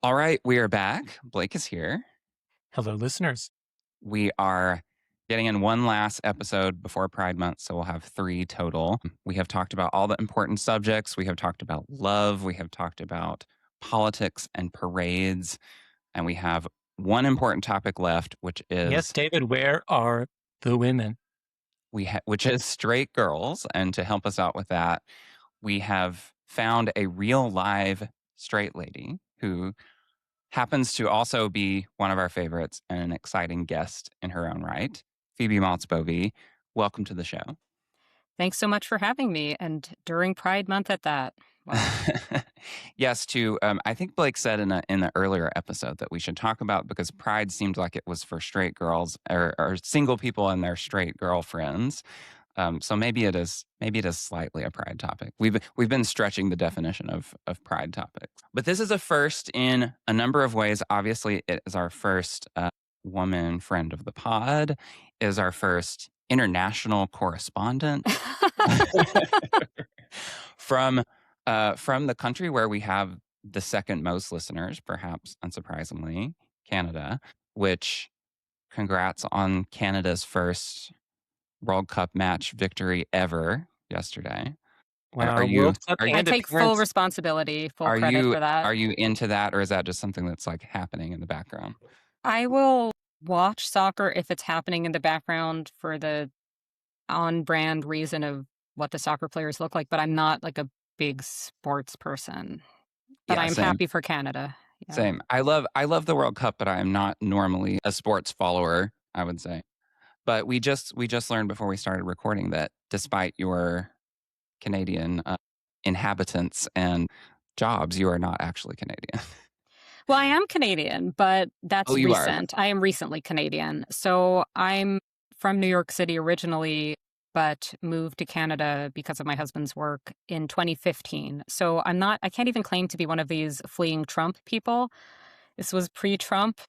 All right, we are back. Blake is here. Hello, listeners. We are getting in one last episode before Pride Month, so we'll have 3 total. We have talked about all the important subjects. We have talked about love. We have talked about politics and parades. And we have one important topic left, which Yes, is David, where are the women? which is straight girls. And to help us out with that, we have found a real live straight lady who happens to also be one of our favorites and an exciting guest in her own right, Phoebe Maltz Bovy. Welcome to the show. Thanks so much for having me, and during Pride Month at that. Wow. Yes, I think Blake said in the earlier episode that we should talk about because Pride seemed like it was for straight girls or single people and their straight girlfriends. So maybe it is slightly a Pride topic. We've been stretching the definition of Pride topics, but this is a first in a number of ways. Obviously, it is our first woman friend of the pod. It is our first international correspondent from the country where we have the second most listeners, perhaps unsurprisingly, Canada. Which, congrats on Canada's first World Cup match victory ever yesterday. Wow, Are you World Cup are you I and take full appearance. responsibility, full are credit you for that. are you into that, or is that just something that's like happening in the background? I will watch soccer if it's happening in the background for the on-brand reason of what the soccer players look like, but I'm not like a big sports person. But Yeah, I'm same. happy for Canada. Yeah. Same. I love the World Cup, but I am not normally a sports follower, I would say. But we just learned before we started recording that despite your Canadian inhabitants and jobs, you are not actually Canadian. Well, I am Canadian, but that's Oh, you are. recent. I am recently Canadian. So I'm from New York City originally, but moved to Canada because of my husband's work in 2015. So I can't even claim to be one of these fleeing Trump people. This was pre-Trump.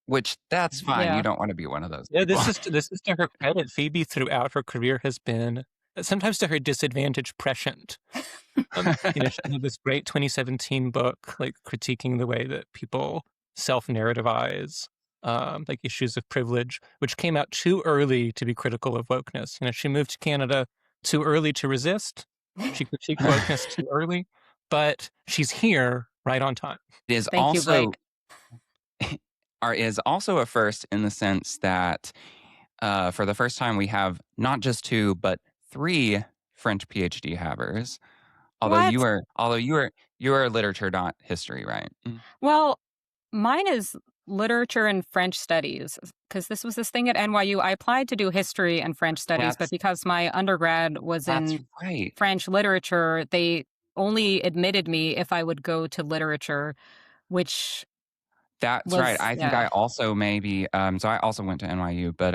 Which that's fine. You Yeah. don't want to be one of those Yeah, people. this is to her credit. Phoebe, throughout her career, has been sometimes to her disadvantage prescient. She had this great 2017 book, like critiquing the way that people self-narrativize, like issues of privilege, which came out too early to be critical of wokeness. She moved to Canada too early to resist. She critiqued wokeness too early, but she's here right on time. It is Thank you, also Blake. is also a first in the sense that for the first time we have not just 2 but 3 French PhD havers. Although What? you are literature, not history, right? Well, mine is literature and French studies because this was this thing at NYU. I applied to do history and French studies, but That's because my undergrad was that's in right. French literature, they only admitted me if I would go to literature, which That's right. was, I think I yeah. also maybe so I also went to NYU, but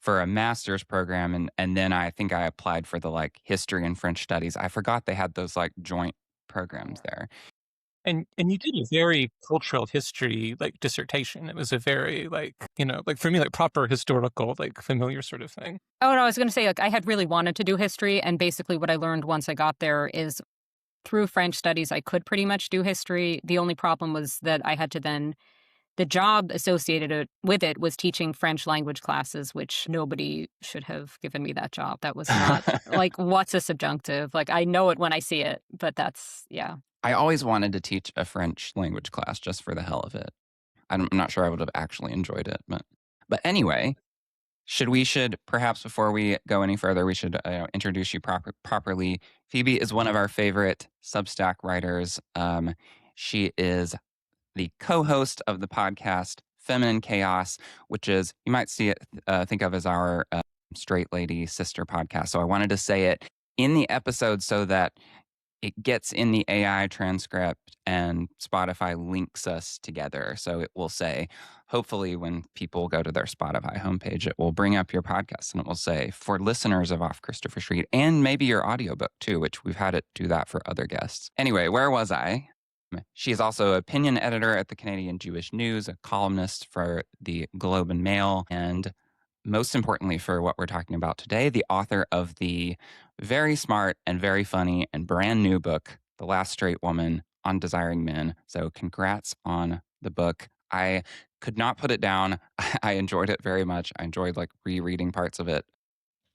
for a master's program and then I think I applied for the like history and French studies. I forgot they had those like joint programs there. And you did a very cultural history like dissertation. It was a very like for me like proper historical like familiar sort of thing. Oh, no, I was going to say, like, I had really wanted to do history. And basically, what I learned once I got there is through French studies, I could pretty much do history. The only problem was that I had to then the job associated with it was teaching French language classes, which nobody should have given me that job. That was not like, what's a subjunctive? Like, I know it when I see it, but that's, yeah. I always wanted to teach a French language class just for the hell of it. I'm not sure I would have actually enjoyed it, but anyway, should perhaps before we go any further, we should introduce you properly. Phoebe is one of our favorite Substack writers. She is the co-host of the podcast Feminine Chaos, which is, you might see it think of as our straight lady sister podcast. So I wanted to say it in the episode so that it gets in the AI transcript and Spotify links us together. So it will say, hopefully when people go to their Spotify homepage, it will bring up your podcast and it will say, for listeners of Off Christopher Street, and maybe your audiobook too, which we've had it do that for other guests. Anyway, where was I? She is also opinion editor at the Canadian Jewish News, a columnist for the Globe and Mail, and most importantly for what we're talking about today, the author of the very smart and very funny and brand new book, The Last Straight Woman, on Desiring Men. So congrats on the book. I could not put it down. I enjoyed it very much. I enjoyed like rereading parts of it.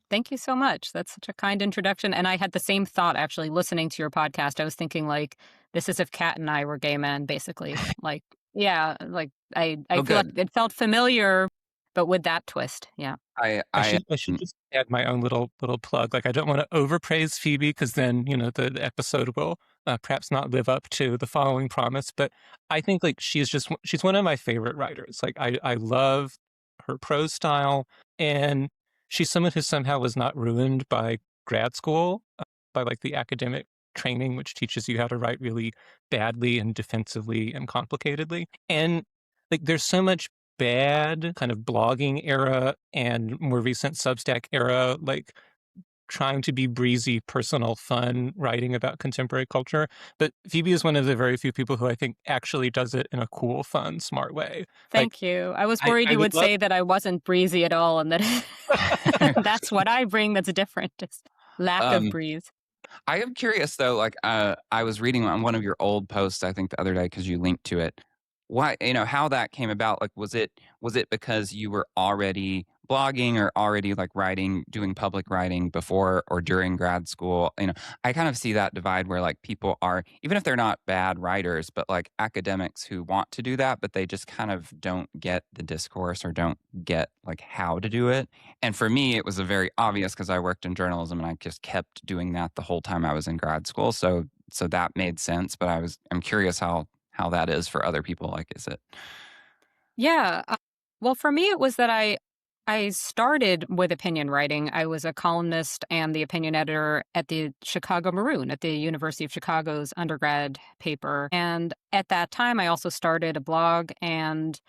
Thank you so much. That's such a kind introduction. And I had the same thought actually listening to your podcast. I was thinking like this is if Kat and I were gay men, basically. Like, yeah, like I Oh, feel like good. it felt familiar, but with that twist. Yeah. I should just add my own little plug. Like I don't want to overpraise Phoebe because then the episode will perhaps not live up to the following promise. But I think like she's one of my favorite writers. Like I love her prose style, and she's someone who somehow was not ruined by grad school, by like the academic training, which teaches you how to write really badly and defensively and complicatedly. And like there's so much bad kind of blogging era and more recent Substack era, like trying to be breezy, personal, fun writing about contemporary culture. But Phoebe is one of the very few people who I think actually does it in a cool, fun, smart way. Like Thank you. I was I, worried I you would would love. say that I wasn't breezy at all and that that's what I bring that's different. Just lack of um, breeze. I am curious though, like I was reading on one of your old posts, I think the other day, because you linked to it. Why, how that came about? Like, was it because you were already blogging or already like writing, doing public writing before or during grad school? I kind of see that divide where like people are, even if they're not bad writers, but like academics who want to do that, but they just kind of don't get the discourse or don't get like how to do it. And for me, it was a very obvious because I worked in journalism and I just kept doing that the whole time I was in grad school. So that made sense. But I'm curious how that is for other people. Like, is it? Yeah. Well, for me, it was that I started with opinion writing. I was a columnist and the opinion editor at the Chicago Maroon at the University of Chicago's undergrad paper. And at that time, I also started a blog, and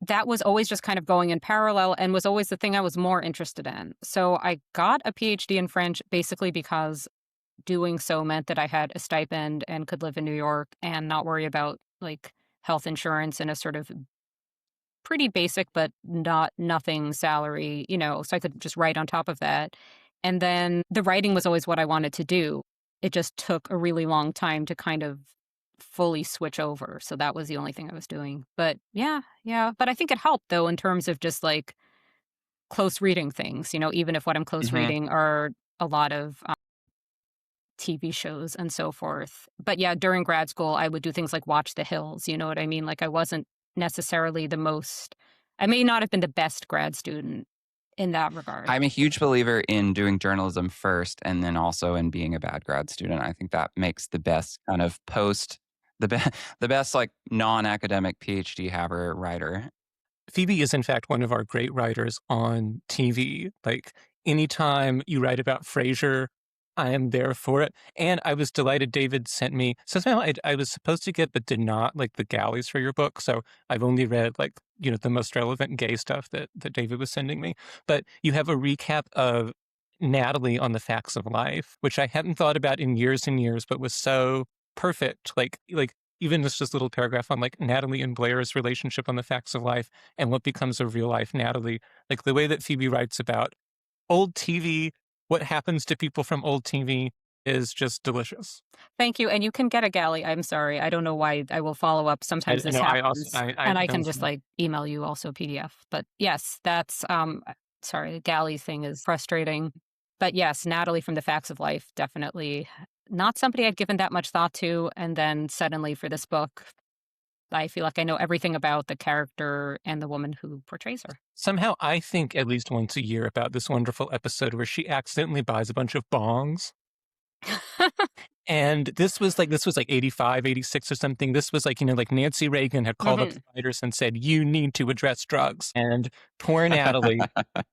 that was always just kind of going in parallel and was always the thing I was more interested in. So I got a PhD in French basically because doing so meant that I had a stipend and could live in New York and not worry about like health insurance and a sort of pretty basic but not nothing salary, so I could just write on top of that. And then the writing was always what I wanted to do. It just took a really long time to kind of fully switch over. So that was the only thing I was doing. But yeah, yeah. But I think it helped though in terms of just like close reading things, even if what I'm close Mhm. reading are a lot of TV shows and so forth. But yeah, during grad school, I would do things like watch The Hills. You know what I mean? Like I wasn't necessarily I may not have been the best grad student in that regard. I'm a huge believer in doing journalism first and then also in being a bad grad student. I think that makes the best kind of the, be- the best like non academic PhD haver writer. Phoebe is, in fact, one of our great writers on TV. Like, anytime you write about Frasier, I am there for it. And I was delighted David sent me. So somehow I was supposed to get, but did not, like the galleys for your book. So I've only read, like, the most relevant gay stuff that David was sending me. But you have a recap of Natalie on the Facts of Life, which I hadn't thought about in years and years, but was so perfect. Like even just this little paragraph on like Natalie and Blair's relationship on the Facts of Life and what becomes of real life Natalie. Like the way that Phoebe writes about old TV, what happens to people from old TV is just delicious. Thank you. And you can get a galley. I'm sorry. I don't know why. I will follow up. I Sometimes this know I also happens. I And I that can was just like email you also PDF. But yes, that's sorry, the galley thing is frustrating. But yes, Natalie from the Facts of Life, definitely not somebody I'd given that much thought to. And then suddenly for this book, I feel like I know everything about the character and the woman who portrays her. somehow I think at least once a year about this wonderful episode where she accidentally buys a bunch of bongs. And this was like 85, 86 or something. This was like, like Nancy Reagan had called up Mhm. the writers and said, you need to address drugs. And poor Natalie got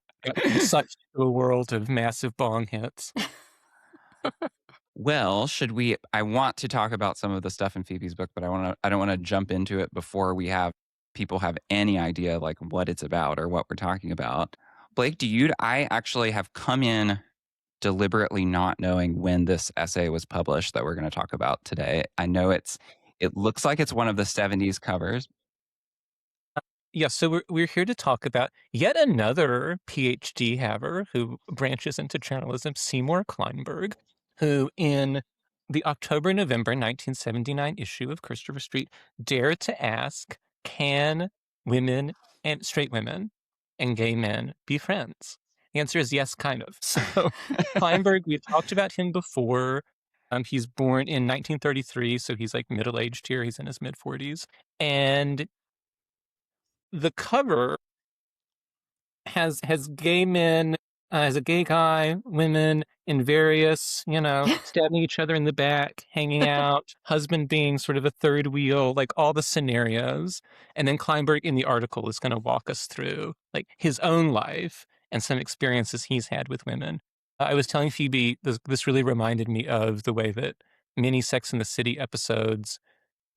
sucked into a world of massive bong hits. Well, should we? I want to talk about some of the stuff in Phoebe's book, but I don't want to jump into it before we have people have any idea like what it's about or what we're talking about. Blake, I actually have come in deliberately not knowing when this essay was published that we're going to talk about today. I know it looks like it's one of the 70s covers. Yeah, so we're here to talk about yet another PhD haver who branches into journalism, Seymour Kleinberg, who in the October-November 1979 issue of Christopher Street dared to ask, can women and straight women and gay men be friends? The answer is yes, kind of. So Kleinberg, we've talked about him before. He's born in 1933, so he's like middle-aged here. He's in his mid-40s. And the cover has gay men, has a gay guy, women in various, stabbing each other in the back, hanging out, husband being sort of a third wheel, like all the scenarios. And then Kleinberg in the article is going to walk us through like his own life and some experiences he's had with women. I was telling Phoebe, this really reminded me of the way that many Sex and the City episodes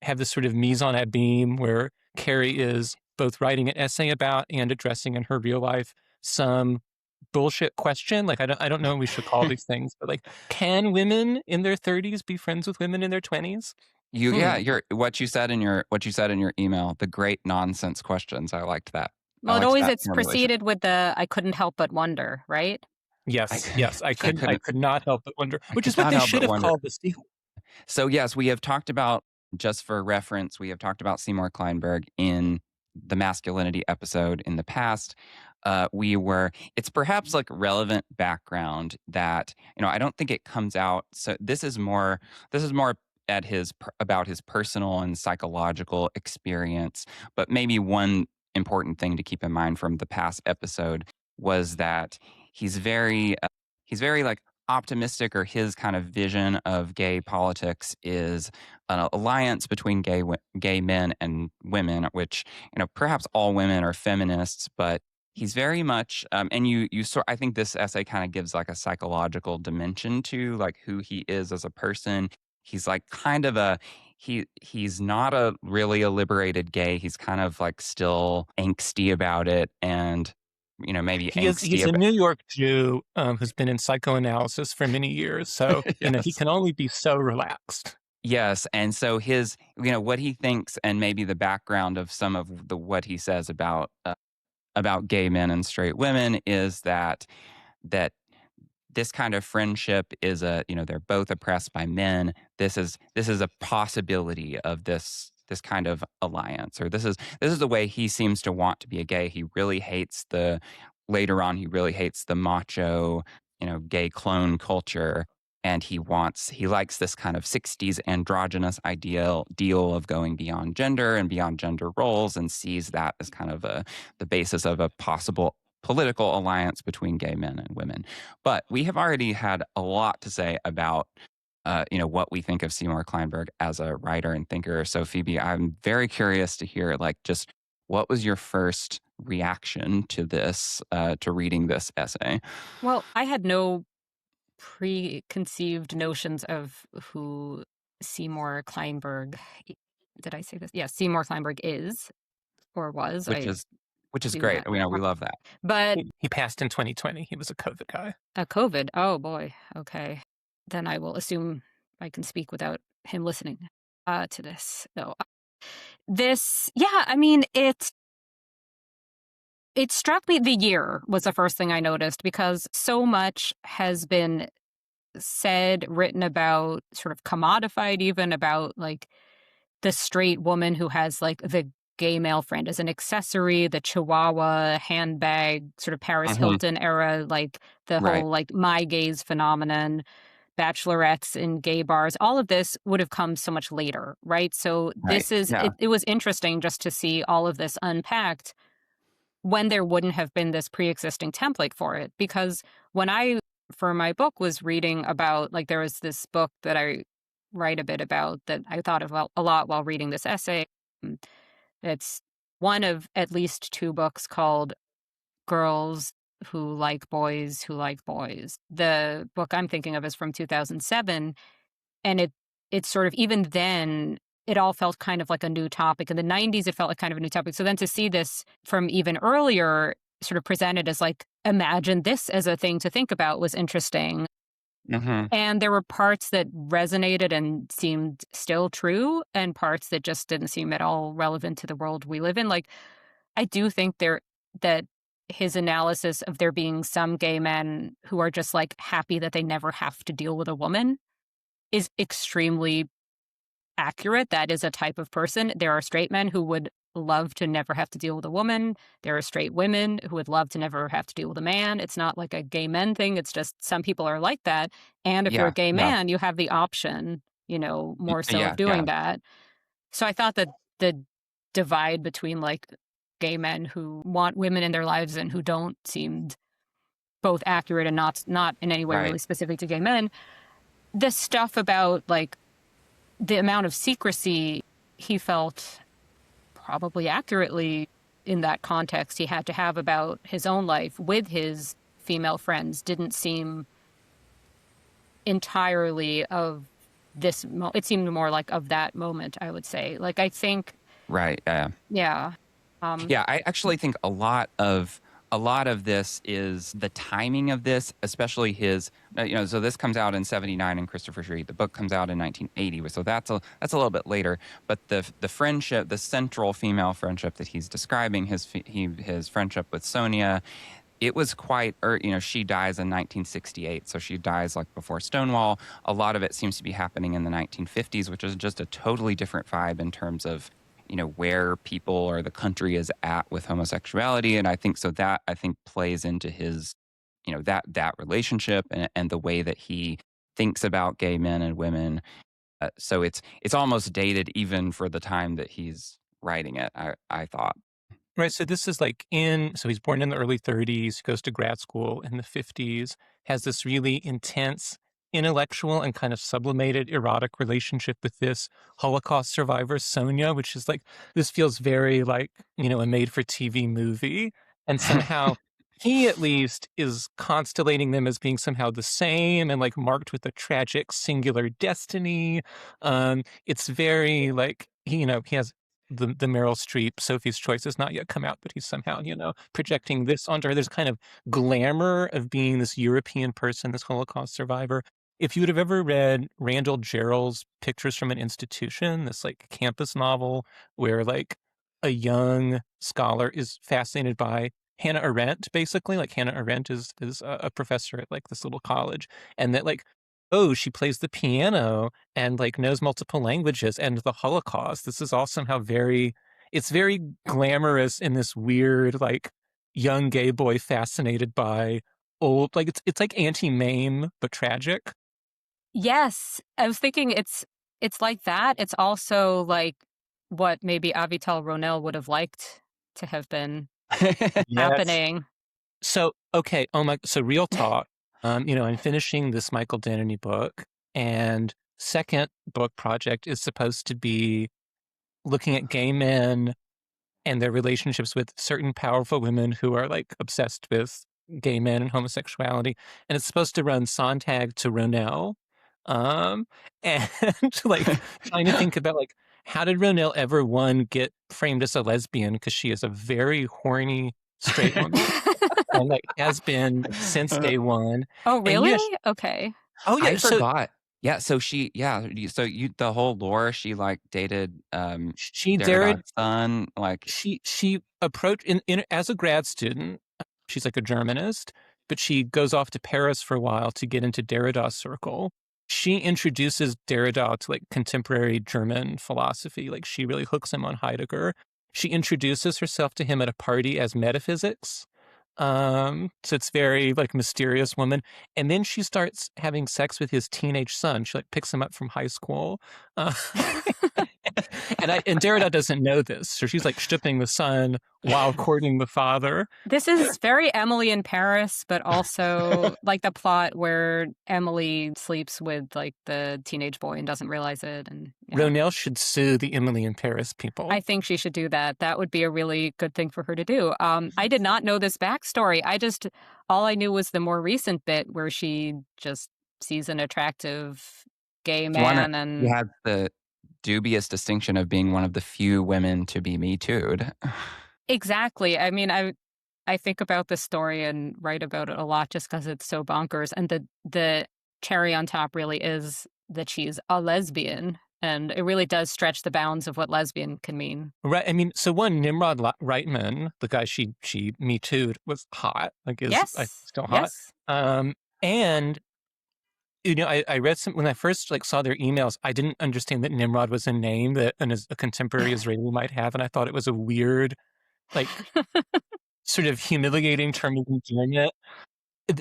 have this sort of mise en abîme where Carrie is both writing an essay about and addressing in her real life some bullshit question. Like, I don't know what we should call these things, but like, can women in their 30s be friends with women in their 20s? You're what you said in your email, the great nonsense questions. I liked that. Well, it's preceded with the I couldn't help but wonder, right? Yes, I could not help but wonder, which is could what not they help should but have wonder. called this deal. So yes, we have talked about, just for reference, we have talked about Seymour Kleinberg in the masculinity episode in the past. It's perhaps like relevant background that, I don't think it comes out. So this is more about his personal and psychological experience. But maybe one important thing to keep in mind from the past episode was that he's very like optimistic, or his kind of vision of gay politics is an alliance between gay men and women, which, perhaps all women are feminists, but he's very much, and I think this essay kind of gives like a psychological dimension to like who he is as a person. He's like kind of he's not really a liberated gay. He's kind of like still angsty about it, and maybe he's a New York Jew who's been in psychoanalysis for many years. So, Yes. he can only be so relaxed. Yes, and so his, what he thinks, and maybe the background of some of what he says about gay men and straight women is that this kind of friendship is they're both oppressed by men. This is a possibility of this kind of alliance, or this is the way he seems to want to be a gay. He really hates later on he really hates the macho, gay clone culture. And he likes this kind of 60s androgynous deal of going beyond gender and beyond gender roles, and sees that as kind of the basis of a possible political alliance between gay men and women. But we have already had a lot to say about what we think of Seymour Kleinberg as a writer and thinker. So Phoebe, I'm very curious to hear, like, just what was your first reaction to this, to reading this essay? Well, I had no preconceived notions of who Seymour Kleinberg, did I say this? Yes, Seymour Kleinberg is or was. Which is great. We love that. But he passed in 2020. He was a COVID guy. A COVID? Oh boy. Okay. Then I will assume I can speak without him listening to this. So I mean, it struck me, the year was the first thing I noticed, because so much has been said, written about, sort of commodified even, about like the straight woman who has like the gay male friend as an accessory, the chihuahua handbag, sort of Paris Hilton era, like the whole like my gays phenomenon, bachelorettes in gay bars. All of this would have come so much later, right? So this is, it was interesting just to see all of this unpacked when there wouldn't have been this pre-existing template for it. Because when I, for my book, was reading about, like, there was this book that I write a bit about that I thought of a lot while reading this essay. It's one of at least two books called Girls Who Like Boys Who Like Boys. The book I'm thinking of is from 2007, and it's sort of, even then, it all felt kind of like a new topic. In the 90s, it felt like kind of a new topic. So then to see this from even earlier, sort of presented as like, imagine this as a thing to think about, was interesting. And there were parts that resonated and seemed still true, and parts that just didn't seem at all relevant to the world we live in. Like, I do think that his analysis of there being some gay men who are just like happy that they never have to deal with a woman is extremely accurate. That is a type of person. There are straight men who would love to never have to deal with a woman. There are straight women who would love to never have to deal with a man. It's not like a gay men thing. It's just some people are like that. And if you're a Yeah, gay yeah, man, you have the option, more so of yeah, doing yeah. that. So I thought that the divide between like gay men who want women in their lives and who don't seemed both accurate and not in any way Right. really specific to gay men. The stuff about like the amount of secrecy he felt probably accurately in that context he had to have about his own life with his female friends didn't seem entirely of it seemed more like of that moment, I would say. Like, I think, Right. Yeah. yeah. Yeah, I actually think a lot of this is the timing of this, especially his. So this comes out in '79 in Christopher Street. The book comes out in 1980, so that's a little bit later. But the friendship, the central female friendship that he's describing, his friendship with Sonia, it was quite, she dies in 1968, so she dies like before Stonewall. A lot of it seems to be happening in the 1950s, which is just a totally different vibe in terms of, where people or the country is at with homosexuality. And I think so that I think plays into his, that relationship and the way that he thinks about gay men and women. So it's almost dated even for the time that he's writing it, I thought. Right. So this is so he's born in the early 30s, goes to grad school in the 50s, has this really intense intellectual and kind of sublimated erotic relationship with this Holocaust survivor, Sonia, which is this feels very like, a made for TV movie. And somehow he at least is constellating them as being somehow the same and marked with a tragic singular destiny. It's very he has the Meryl Streep, Sophie's Choice has not yet come out, but he's somehow, projecting this onto her. There's kind of glamour of being this European person, this Holocaust survivor. If you would have ever read Randall Jarrell's Pictures from an Institution, this campus novel where a young scholar is fascinated by Hannah Arendt, basically. Hannah Arendt is a professor at this little college, and that oh, she plays the piano and knows multiple languages and the Holocaust. This is all somehow it's very glamorous in this weird young gay boy fascinated by old it's like anti-Mame but tragic. Yes, I was thinking it's like that. It's also like what maybe Avital Ronell would have liked to have been Yes. happening. So okay, so real talk. I'm finishing this Michael Denneny book, and second book project is supposed to be looking at gay men and their relationships with certain powerful women who are obsessed with gay men and homosexuality. And it's supposed to run Sontag to Ronell. And trying to think about how did Ronell ever get framed as a lesbian? Because she is a very horny straight woman. And has been since day one. Oh, And really? Okay. oh yeah, I forgot. Yeah, so the whole lore, she dated she dared Derrida's son, she approached in as a grad student. She's a Germanist, but she goes off to Paris for a while to get into Derrida's circle. She introduces Derrida to contemporary German philosophy. She really hooks him on Heidegger. She introduces herself to him at a party as metaphysics. So it's very mysterious woman. And then she starts having sex with his teenage son. She picks him up from high school. Uh, and Derrida doesn't know this. So she's stripping the son while courting the father. This is very Emily in Paris, but also the plot where Emily sleeps with the teenage boy and doesn't realize it. And Ronell should sue the Emily in Paris people. I think she should do that. That would be a really good thing for her to do. I did not know this backstory. All I knew was the more recent bit where she just sees an attractive gay man he and had the dubious distinction of being one of the few women to be Me Too'd. exactly. I mean, I think about this story and write about it a lot just because it's so bonkers. And the cherry on top really is that she's a lesbian. And it really does stretch the bounds of what lesbian can mean. Right. I mean, so one, Nimrod Reitman, the guy she Me Too'd, was hot. Is Yes. still hot. Yes. And I read some when I first like saw their emails, I didn't understand that Nimrod was a name that a contemporary Israeli might have, and I thought it was a weird, like, sort of humiliating term of endearment.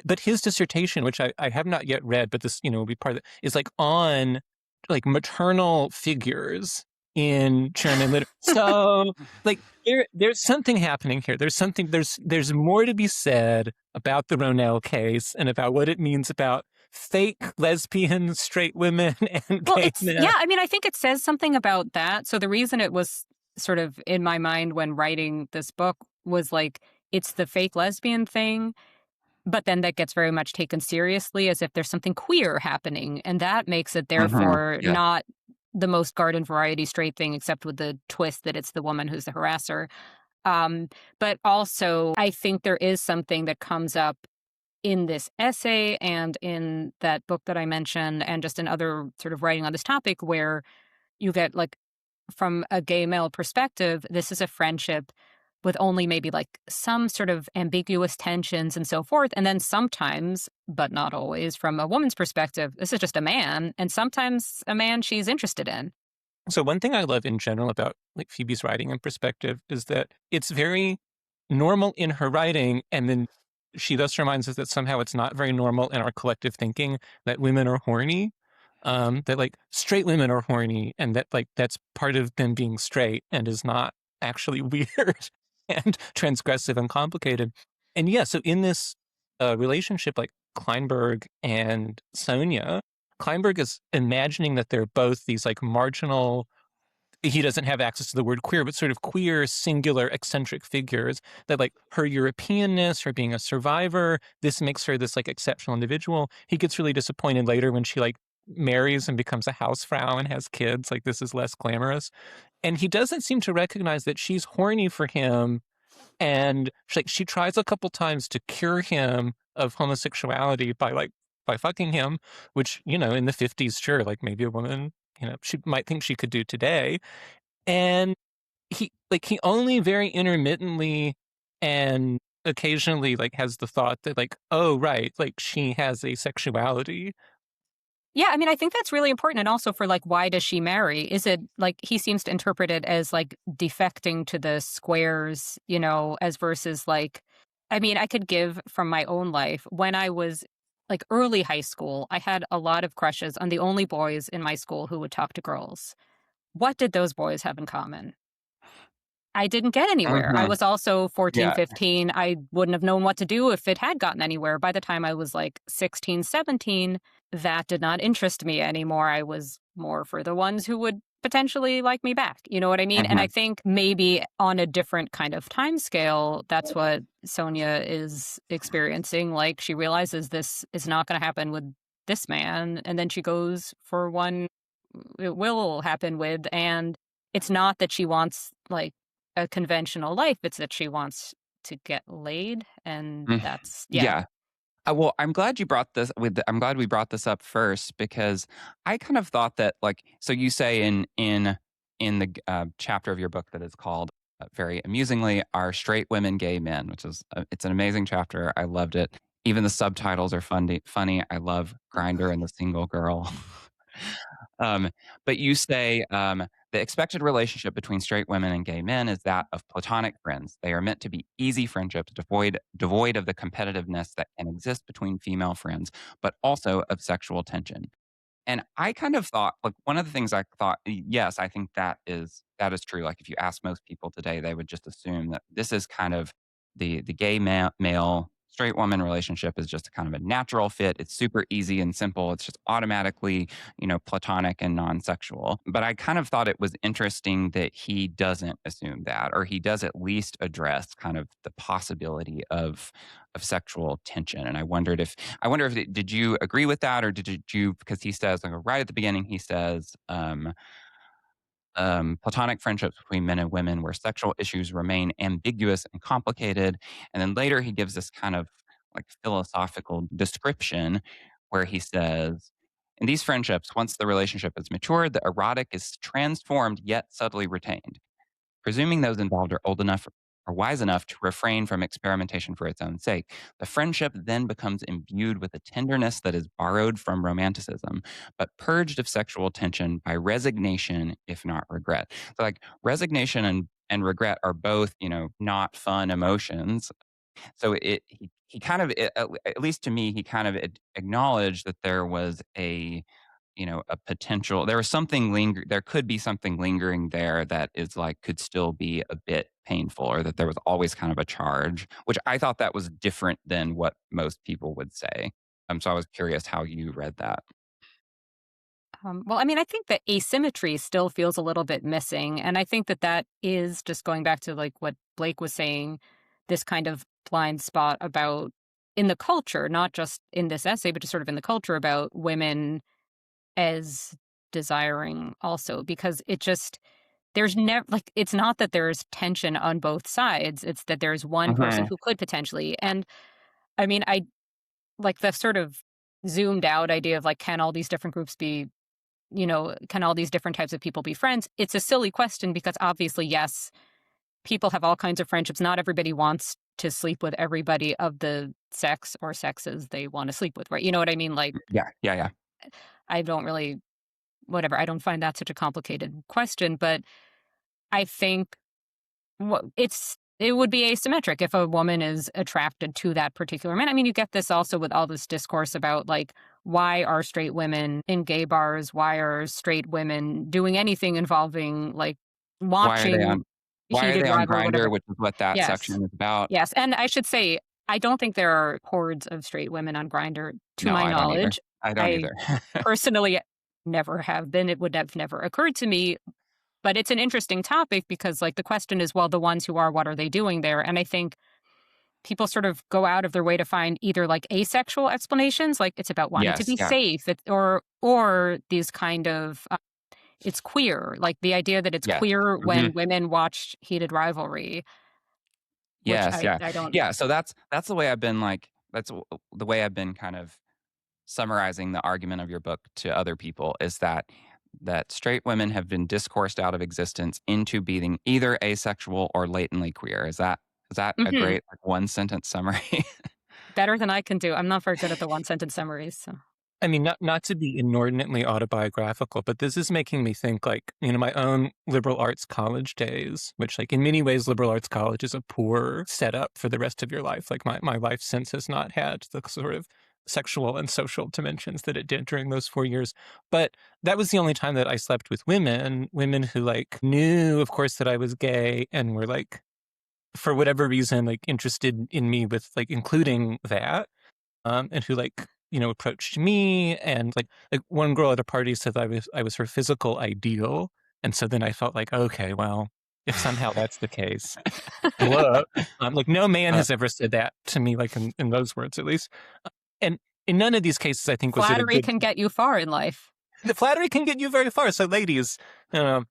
But his dissertation, which I have not yet read, but this, will be part of it, is like on like maternal figures in German literature. So like there's something happening here. There's more to be said about the Ronell case and about what it means about fake lesbian straight women and Well, gay men. I mean, I think it says something about that. So the reason it was sort of in my mind when writing this book was like, it's the fake lesbian thing, but then that gets very much taken seriously as if there's something queer happening. And that makes it therefore Yeah. not the most garden variety straight thing, except with the twist that it's the woman who's the harasser. But also, I think there is something that comes up in this essay and in that book that I mentioned, and just in other sort of writing on this topic, where you get like, from a gay male perspective, this is a friendship with only maybe like some sort of ambiguous tensions and so forth. And then sometimes, but not always, from a woman's perspective, this is just a man, and sometimes a man she's interested in. So one thing I love in general about like Phoebe's writing and perspective is that it's very normal in her writing, and then she thus reminds us that somehow it's not very normal in our collective thinking that women are horny, that like straight women are horny, and that like that's part of them being straight and is not actually weird and transgressive and complicated. And yeah, so in this relationship, like Kleinberg and Sonia, Kleinberg is imagining that they're both these like marginal, he doesn't have access to the word queer, but sort of queer, singular, eccentric figures that like her Europeanness, her being a survivor, this makes her this like exceptional individual. He gets really disappointed later when she like marries and becomes a housefrau and has kids. Like this is less glamorous. And he doesn't seem to recognize that she's horny for him. And she tries a couple times to cure him of homosexuality by fucking him, which, in the 50s, sure, like maybe a woman, she might think she could do today. And he only very intermittently and occasionally like has the thought that like, oh, right, like she has asexuality. Yeah, I mean, I think that's really important. And also for like, why does she marry? Is it like he seems to interpret it as like defecting to the squares, as versus like, I mean, I could give from my own life. When I was like early high school, I had a lot of crushes on the only boys in my school who would talk to girls. What did those boys have in common? I didn't get anywhere. I was also 14, Yeah. 15. I wouldn't have known what to do if it had gotten anywhere. By the time I was like 16, 17, that did not interest me anymore. I was more for the ones who would potentially like me back. You know what I mean? And I think maybe on a different kind of time scale, that's what Sonia is experiencing. Like she realizes this is not going to happen with this man. And then she goes for one it will happen with. And it's not that she wants like a conventional life, it's that she wants to get laid. And Mm, that's, yeah. yeah. Well, I'm glad you brought this I'm glad we brought this up first because I kind of thought that like so you say in the chapter of your book that is called very amusingly "Are Straight Women Gay Men," which is it's an amazing chapter. I loved it. Even the subtitles are funny. I love Grindr and the single girl. Um, but you say the expected relationship between straight women and gay men is that of platonic friends. They are meant to be easy friendships, devoid of the competitiveness that can exist between female friends, but also of sexual tension. And I kind of thought, like, one of the things I thought, yes, I think that is true. Like, if you ask most people today, they would just assume that this is kind of the gay male straight woman relationship is just a kind of a natural fit. It's super easy and simple. It's just automatically, platonic and non-sexual. But I kind of thought it was interesting that he doesn't assume that, or he does at least address kind of the possibility of sexual tension. And I wonder if did you agree with that, or did you because he says like right at the beginning he says platonic friendships between men and women where sexual issues remain ambiguous and complicated, and then later he gives this kind of like philosophical description where he says. In these friendships, once the relationship is matured, the erotic is transformed yet subtly retained. Presuming those involved are old enough are wise enough to refrain from experimentation for its own sake. The friendship then becomes imbued with a tenderness that is borrowed from romanticism, but purged of sexual tension by resignation, if not regret. So, like, resignation and regret are both, not fun emotions. So he kind of, at least to me, he kind of acknowledged that there was a potential, there was something there could be something lingering there that is like, could still be a bit painful, or that there was always kind of a charge, which I thought that was different than what most people would say. So I was curious how you read that. Well, I mean, I think that asymmetry still feels a little bit missing. And I think that that is just going back to like what Blake was saying, this kind of blind spot about in the culture, not just in this essay, but just sort of in the culture about women as desiring also, because it just, there's never like, it's not that there's tension on both sides. It's that there's one person Hmm. who could potentially. And I mean, I like the sort of zoomed out idea of like, can all these different groups be can all these different types of people be friends? It's a silly question because obviously, yes, people have all kinds of friendships. Not everybody wants to sleep with everybody of the sex or sexes they want to sleep with, right? You know what I mean? Like, Yeah, yeah, yeah. I don't really, whatever, I don't find that such a complicated question, but I think it would be asymmetric if a woman is attracted to that particular man. I mean, you get this also with all this discourse about like, why are straight women in gay bars? Why are straight women doing anything involving like Why are they watching on? Why are heated they on rival or Grinder, whatever? which is what that Yes. section is about? Yes. And I should say, I don't think there are hordes of straight women on Grindr, to No, my I don't either. knowledge. I don't I either. personally never have been. It would have never occurred to me, but it's an interesting topic because, like, the question is, well, the ones who are, what are they doing there? And I think people sort of go out of their way to find either like asexual explanations, like it's about wanting to Yes, be yeah. safe, or these kind of it's queer, like the idea that it's Yes. queer Mhm. when women watch heated rivalry, which Yes, yeah. I don't. Yeah, so that's the way I've been, like, the way I've been kind of summarizing the argument of your book to other people, is that straight women have been discoursed out of existence into being either asexual or latently queer. Is that a Mhm. great, like, one sentence summary? Better than I can do. I'm not very good at the one sentence summaries. So. I mean, not to be inordinately autobiographical, but this is making me think like, my own liberal arts college days, which like in many ways, liberal arts college is a poor setup for the rest of your life. Like my life since has not had the sort of sexual and social dimensions that it did during those 4 years. But that was the only time that I slept with women who like knew, of course, that I was gay and were like, for whatever reason, like interested in me with like including that and who like approached me and like one girl at a party said I was her physical ideal, and so then I felt like, okay, well, if somehow that's the case, hello, like no man Uh, has ever said that to me, like in those words at least. And in none of these cases I think was it a Flattery good. can get you far in life. The flattery can get you very far. So, ladies, uh,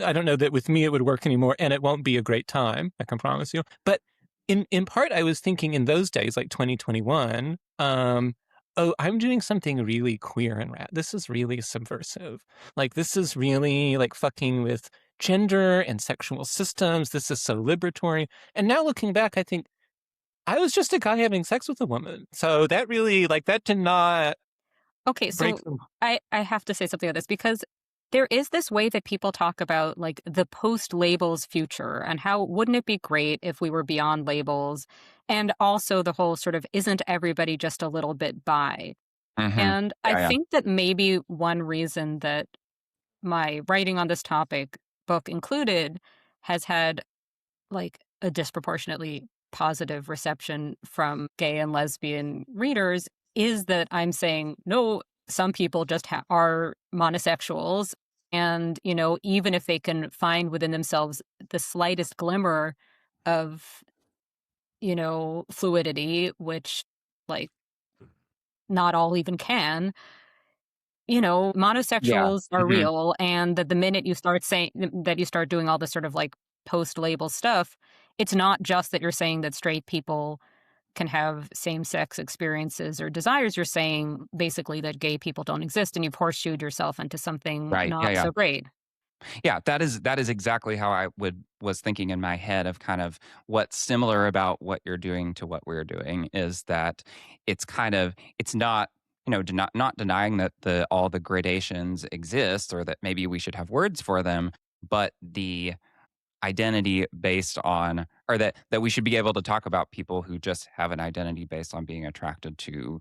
I don't know that with me it would work anymore, and it won't be a great time. I can promise you. But in part, I was thinking in those days, like 2021, oh, I'm doing something really queer and rad. This is really subversive. Like this is really like fucking with gender and sexual systems. This is so liberatory. And now looking back, I think I was just a guy having sex with a woman. So that really like that did not Okay, break so them. I have to say something on this because there is this way that people talk about like the post labels future and how wouldn't it be great if we were beyond labels, and also the whole sort of isn't everybody just a little bit bi. mhm. And I Yeah, yeah. think that maybe one reason that my writing on this topic, book included, has had like a disproportionately positive reception from gay and lesbian readers is that I'm saying, no, some people just are monosexuals. And, even if they can find within themselves the slightest glimmer of, fluidity, which like not all even can, Yeah. monosexuals are Mhm. real, and that the minute you start saying that you start doing all this sort of like post-label stuff, it's not just that you're saying that straight people can have same-sex experiences or desires. You're saying basically that gay people don't exist, and you've horseshoed yourself into something Right. Yeah, not yeah. so great. Yeah, that is exactly how I was thinking in my head of kind of what's similar about what you're doing to what we're doing is that it's not, not denying that the all the gradations exist or that maybe we should have words for them, but the identity based on or that we should be able to talk about people who just have an identity based on being attracted to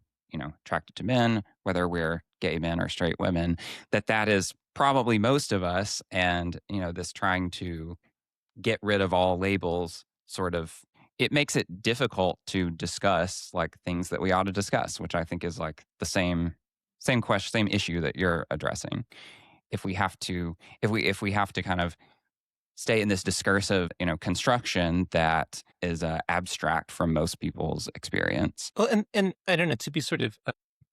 men, whether we're gay men or straight women, that is probably most of us. And this trying to get rid of all labels sort of, it makes it difficult to discuss like things that we ought to discuss, which I think is like the same question, same issue that you're addressing. If we have to kind of stay in this discursive, construction that is abstract from most people's experience. Well, and I don't know, to be sort of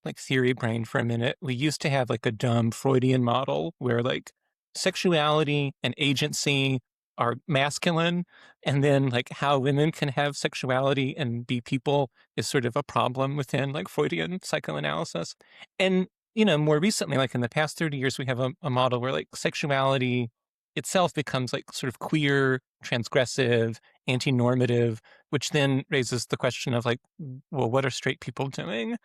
like theory brain for a minute, we used to have like a dumb Freudian model where like sexuality and agency are masculine, and then like how women can have sexuality and be people is sort of a problem within like Freudian psychoanalysis. And, more recently, like in the past 30 years, we have a model where like sexuality itself becomes like sort of queer, transgressive, anti-normative, which then raises the question of like, well, what are straight people doing?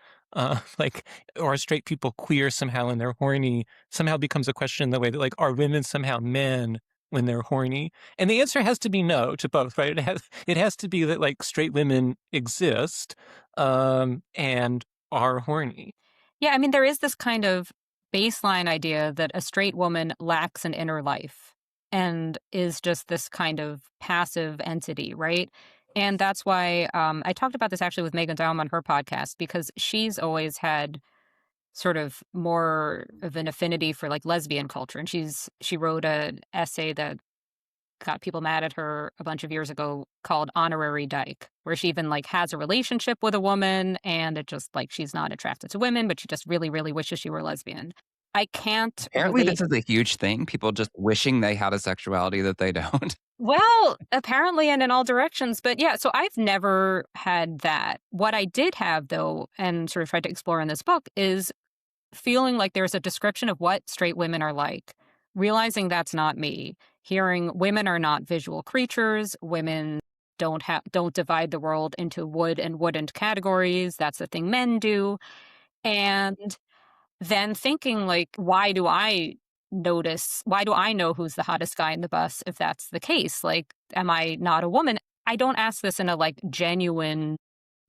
Like, or are straight people queer somehow and they're horny? Somehow becomes a question in the way that like, are women somehow men when they're horny? And the answer has to be no to both, right? It has to be that like straight women exist and are horny. Yeah, I mean, there is this kind of baseline idea that a straight woman lacks an inner life and is just this kind of passive entity, right? And that's why I talked about this actually with Megan Daum on her podcast, because she's always had sort of more of an affinity for like lesbian culture. And she wrote an essay that got people mad at her a bunch of years ago called Honorary Dyke, where she even like has a relationship with a woman and it just like she's not attracted to women, but she just really, really wishes she were lesbian. I can't Apparently, relate. this is a huge thing. People just wishing they had a sexuality that they don't. Well, apparently, and in all directions. But yeah, so I've never had that. What I did have, though, and sort of tried to explore in this book, is feeling like there's a description of what straight women are like, realizing that's not me, hearing women are not visual creatures, women don't divide the world into wood and wouldn't categories. That's the thing men do. And then thinking like, why do I know who's the hottest guy in the bus if that's the case? Like, am I not a woman? I don't ask this in a like genuine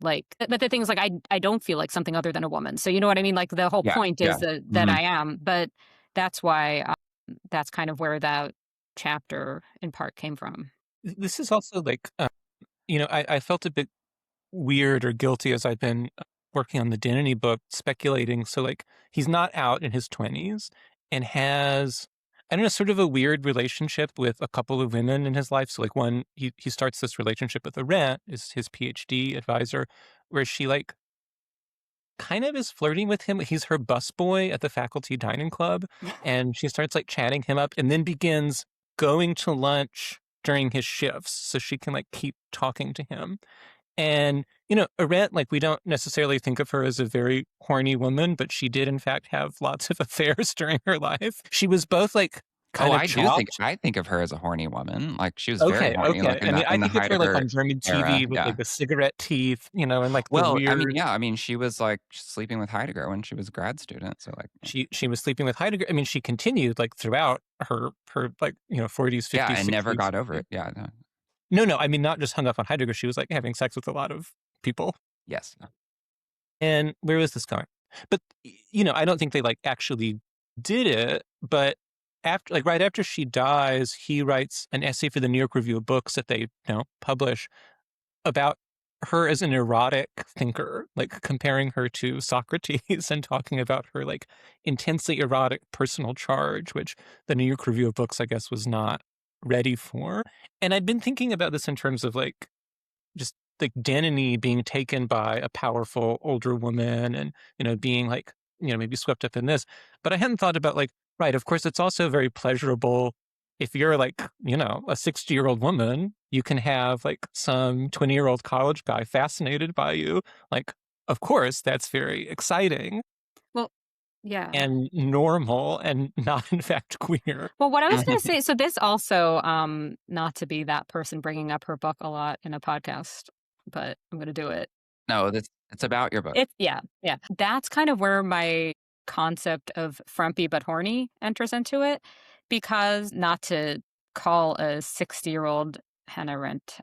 like, but the thing is like I don't feel like something other than a woman. So you know what I mean? Like the whole Yeah, point yeah. is that Mhm. I am, but that's why that's kind of where that chapter in part came from. This is also like, I felt a bit weird or guilty as I've been working on the Denneny book, speculating. So, like, he's not out in his 20s and has, I don't know, sort of a weird relationship with a couple of women in his life. So, like, one, he starts this relationship with Arendt, is his PhD advisor, where she, like, kind of is flirting with him. He's her busboy at the faculty dining club. And she starts, like, chatting him up and then begins going to lunch during his shifts so she can, like, keep talking to him. And, Arendt, like, we don't necessarily think of her as a very horny woman, but she did, in fact, have lots of affairs during her life. She was both, like, Oh, kind of I do think chopped. I think of her as a horny woman. Like she was very Okay, horny, like okay. in I mean, the I think of her, like, Heidegger on German era. TV with, Yeah. like, the cigarette teeth, and, like, the Well, I mean, weird. yeah, I mean, she was like sleeping with Heidegger when she was a grad student. So like, She was sleeping with Heidegger. I mean, she continued, like, throughout her, like, 40s, yeah, 50s, and never 60s. got over it. Yeah. No. No, no, I mean, not just hung up on Heidegger, she was, like, having sex with a lot of people. Yes. And where was this going? But, I don't think they, like, actually did it, but after, like, right after she dies, he writes an essay for the New York Review of Books that they, publish about her as an erotic thinker, like, comparing her to Socrates and talking about her, like, intensely erotic personal charge, which the New York Review of Books, I guess, was not ready for. And I'd been thinking about this in terms of, like, just like Danniny being taken by a powerful older woman and, being like, maybe swept up in this. But I hadn't thought about like, right, of course, it's also very pleasurable if you're like, a 60-year-old woman, you can have like some 20-year-old college guy fascinated by you. Like, of course, that's very exciting. Well, Yeah. and normal and not in fact queer. Well, what I was going to say, so this also, not to be that person bringing up her book a lot in a podcast, but I'm going to do it. No, it's about your book. Yeah, yeah. That's kind of where my concept of frumpy but horny enters into it, because not to call a 60-year-old Hannah Arendt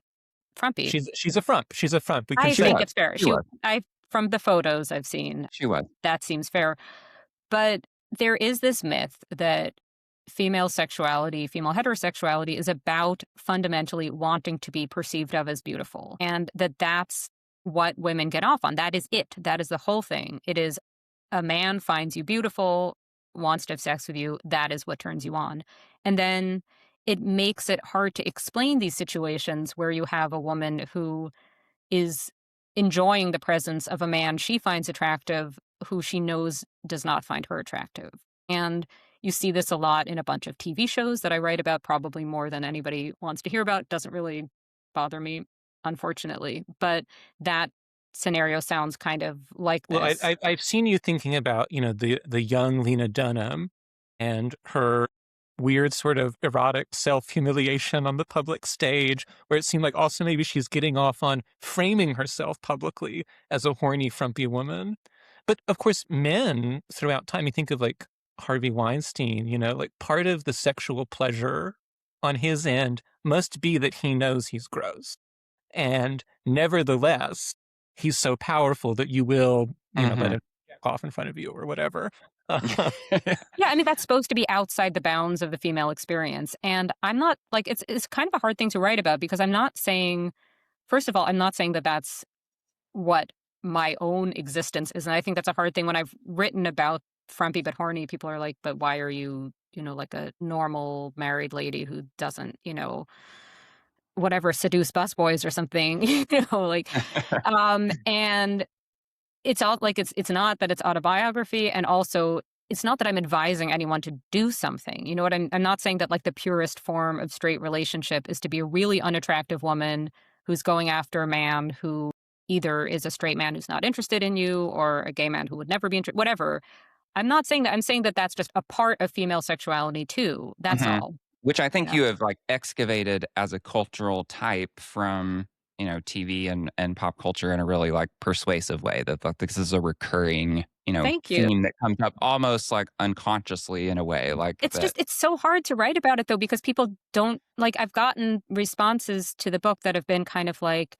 frumpy. She's a frump. She's a frump. We can I say think that. it's fair. She was. From the photos I've seen, She was. that seems fair. But there is this myth that female sexuality, female heterosexuality is about fundamentally wanting to be perceived of as beautiful, and that's what women get off on. That is it. That is the whole thing. It is a man finds you beautiful, wants to have sex with you. That is what turns you on. And then it makes it hard to explain these situations where you have a woman who is enjoying the presence of a man she finds attractive who she knows does not find her attractive. And you see this a lot in a bunch of TV shows that I write about, probably more than anybody wants to hear about. Doesn't really bother me, unfortunately. But that scenario sounds kind of like Well, this. I've seen you thinking about, the young Lena Dunham and her weird sort of erotic self-humiliation on the public stage, where it seemed like also maybe she's getting off on framing herself publicly as a horny, frumpy woman. But of course, men throughout time, you think of like Harvey Weinstein, like part of the sexual pleasure on his end must be that he knows he's gross. And nevertheless, he's so powerful that you will, let him jack off in front of you or whatever. Yeah, I mean, that's supposed to be outside the bounds of the female experience. And I'm not like, it's kind of a hard thing to write about, because I'm not saying, first of all, I'm not saying that that's what my own existence is. And I think that's a hard thing when I've written about frumpy but horny. People are like, but why are you, like a normal married lady who doesn't, whatever, seduce busboys or something, and it's all like, it's not that it's autobiography, and also it's not that I'm advising anyone to do something. You know what I'm not saying that like the purest form of straight relationship is to be a really unattractive woman who's going after a man who either is a straight man who's not interested in you, or a gay man who would never be interested, whatever. I'm not saying that. I'm saying that that's just a part of female sexuality too. That's all. Which I think you have like excavated as a cultural type from, TV and pop culture in a really like persuasive way, that like, this is a recurring, Thank you. theme that comes up almost like unconsciously in a way. Like It's that. just, it's so hard to write about it though, because people don't like, I've gotten responses to the book that have been kind of like,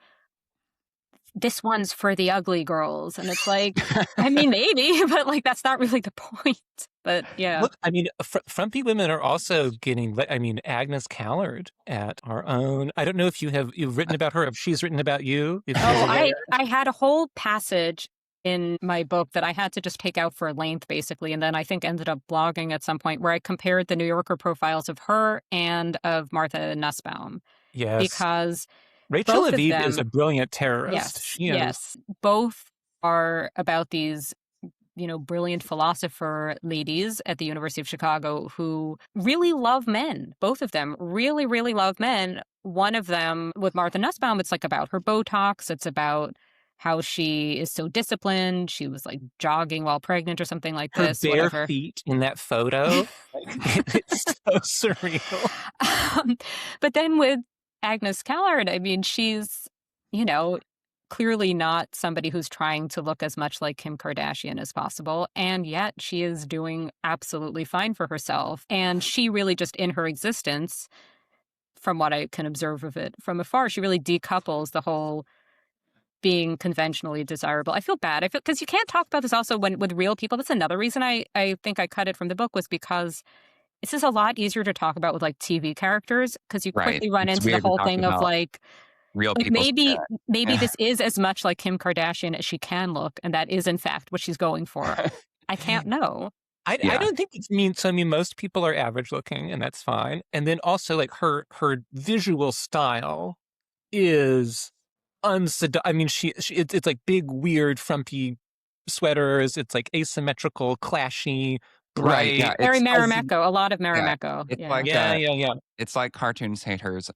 this one's for the ugly girls. And it's like, I mean, maybe, but like, that's not really the point. But yeah. Look, I mean, frumpy women are also getting, Agnes Callard at our own. I don't know if you've written about her, if she's written about you. If I had a whole passage in my book that I had to just take out for length, basically. And then I think ended up blogging at some point, where I compared the New Yorker profiles of her and of Martha Nussbaum. Yes. Because Rachel both of Aviv them, is a brilliant terrorist. yes, She is. yes. Both are about these, brilliant philosopher ladies at the University of Chicago who really love men. Both of them really, really love men. One of them, with Martha Nussbaum, it's like about her Botox. It's about how she is so disciplined. She was like jogging while pregnant or something like Her this. bare Whatever. feet in that photo. It's so surreal. But then with Agnes Callard, I mean, she's, clearly not somebody who's trying to look as much like Kim Kardashian as possible. And yet she is doing absolutely fine for herself. And she really just, in her existence, from what I can observe of it from afar, she really decouples the whole being conventionally desirable. I feel bad. Because you can't talk about this also with real people. That's another reason I think I cut it from the book, was because this is a lot easier to talk about with like TV characters, because you quickly run into the whole thing of like real people. Maybe this is as much like Kim Kardashian as she can look, and that is in fact what she's going for. I can't know. I don't think it means. I mean, most people are average looking, and that's fine. And then also, like her visual style is I mean, it's like big, weird, frumpy sweaters. It's like asymmetrical, clashy, bright. Right, yeah, Very Marimekko, a lot of Marimekko. It's Yeah. like Yeah. It's like Cartoons Haters,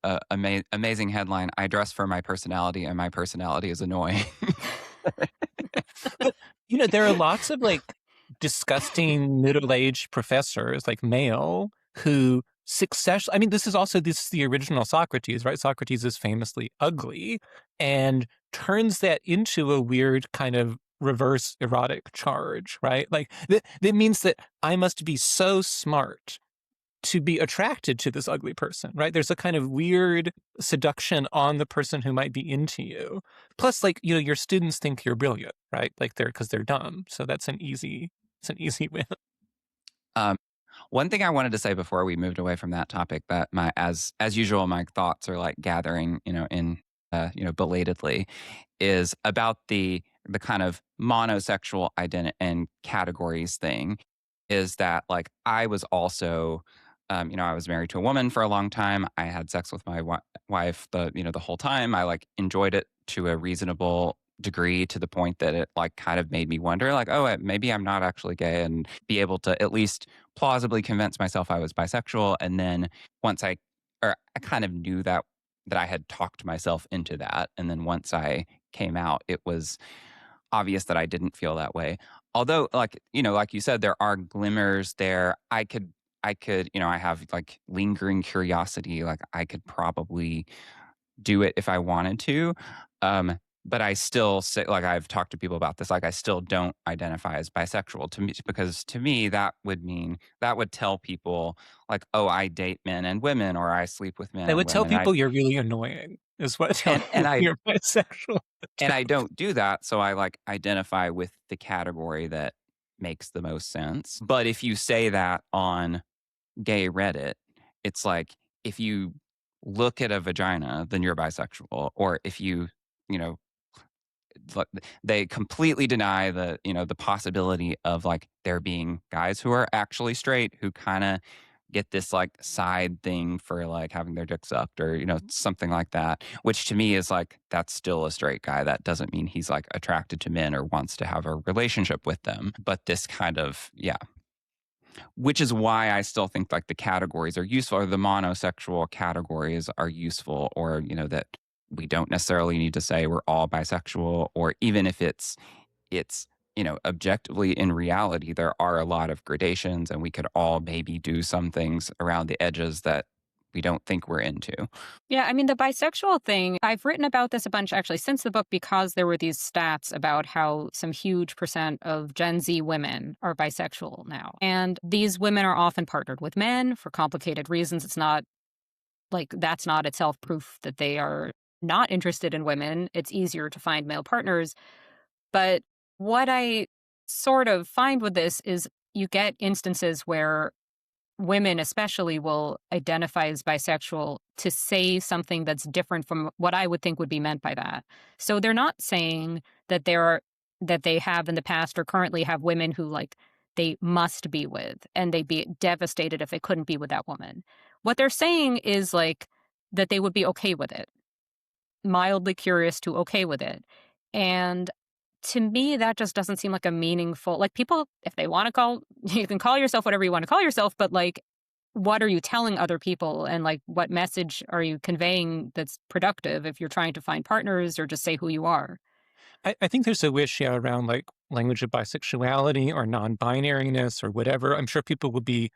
amazing headline. I dress for my personality, and my personality is annoying. But, there are lots of like disgusting middle-aged professors, like male, who this is the original Socrates, right? Socrates is famously ugly and turns that into a weird kind of reverse erotic charge, right? Like that means that I must be so smart to be attracted to this ugly person, right? There's a kind of weird seduction on the person who might be into you. Plus, like, your students think you're brilliant, right? Like because they're dumb. So it's an easy win. Um, One thing I wanted to say before we moved away from that topic that as usual, my thoughts are like gathering, belatedly, is about the kind of monosexual identity and categories thing. Is that like I was also, I was married to a woman for a long time. I had sex with my wife the whole time. I like enjoyed it to a reasonable degree to the point that it like kind of made me wonder like, oh, maybe I'm not actually gay, and be able to at least plausibly convince myself I was bisexual. And then once I kind of knew that I had talked myself into that. And then once I came out, it was obvious that I didn't feel that way. Although, like you said, there are glimmers there. I have like lingering curiosity. Like I could probably do it if I wanted to. But I still say, like I've talked to people about this, like I still don't identify as bisexual to me, because to me that would tell people like, oh, I date men and women, or I sleep with men They and would tell women. people you're really annoying, is what telling And I you're bisexual. and I don't do that, so I like identify with the category that makes the most sense. But if you say that on gay Reddit, it's like if you look at a vagina, then you're bisexual. Or if you know, like, they completely deny the possibility of like there being guys who are actually straight who kind of get this like side thing for like having their dick sucked, or something like that, which to me is like that's still a straight guy. That doesn't mean he's like attracted to men or wants to have a relationship with them. But this kind of, yeah, which is why I still think like the categories are useful, or the monosexual categories are useful, or that we don't necessarily need to say we're all bisexual. Or even if it's objectively, in reality, there are a lot of gradations, and we could all maybe do some things around the edges that we don't think we're into. Yeah, I mean, the bisexual thing, I've written about this a bunch actually since the book, because there were these stats about how some huge percent of Gen Z women are bisexual now. And these women are often partnered with men for complicated reasons. It's not like that's not itself proof that they are not interested in women. It's easier to find male partners. But what I sort of find with this is you get instances where women especially will identify as bisexual to say something that's different from what I would think would be meant by that. So they're not saying that they have in the past or currently have women who like they must be with, and they'd be devastated if they couldn't be with that woman. What they're saying is like that they would be okay with it, mildly curious to okay with it. And to me, that just doesn't seem like a meaningful, like people, if they want to you can call yourself whatever you want to call yourself, but like, what are you telling other people? And like, what message are you conveying that's productive if you're trying to find partners or just say who you are? I think there's a wish, yeah, around like language of bisexuality or non-binariness or whatever. I'm sure people would be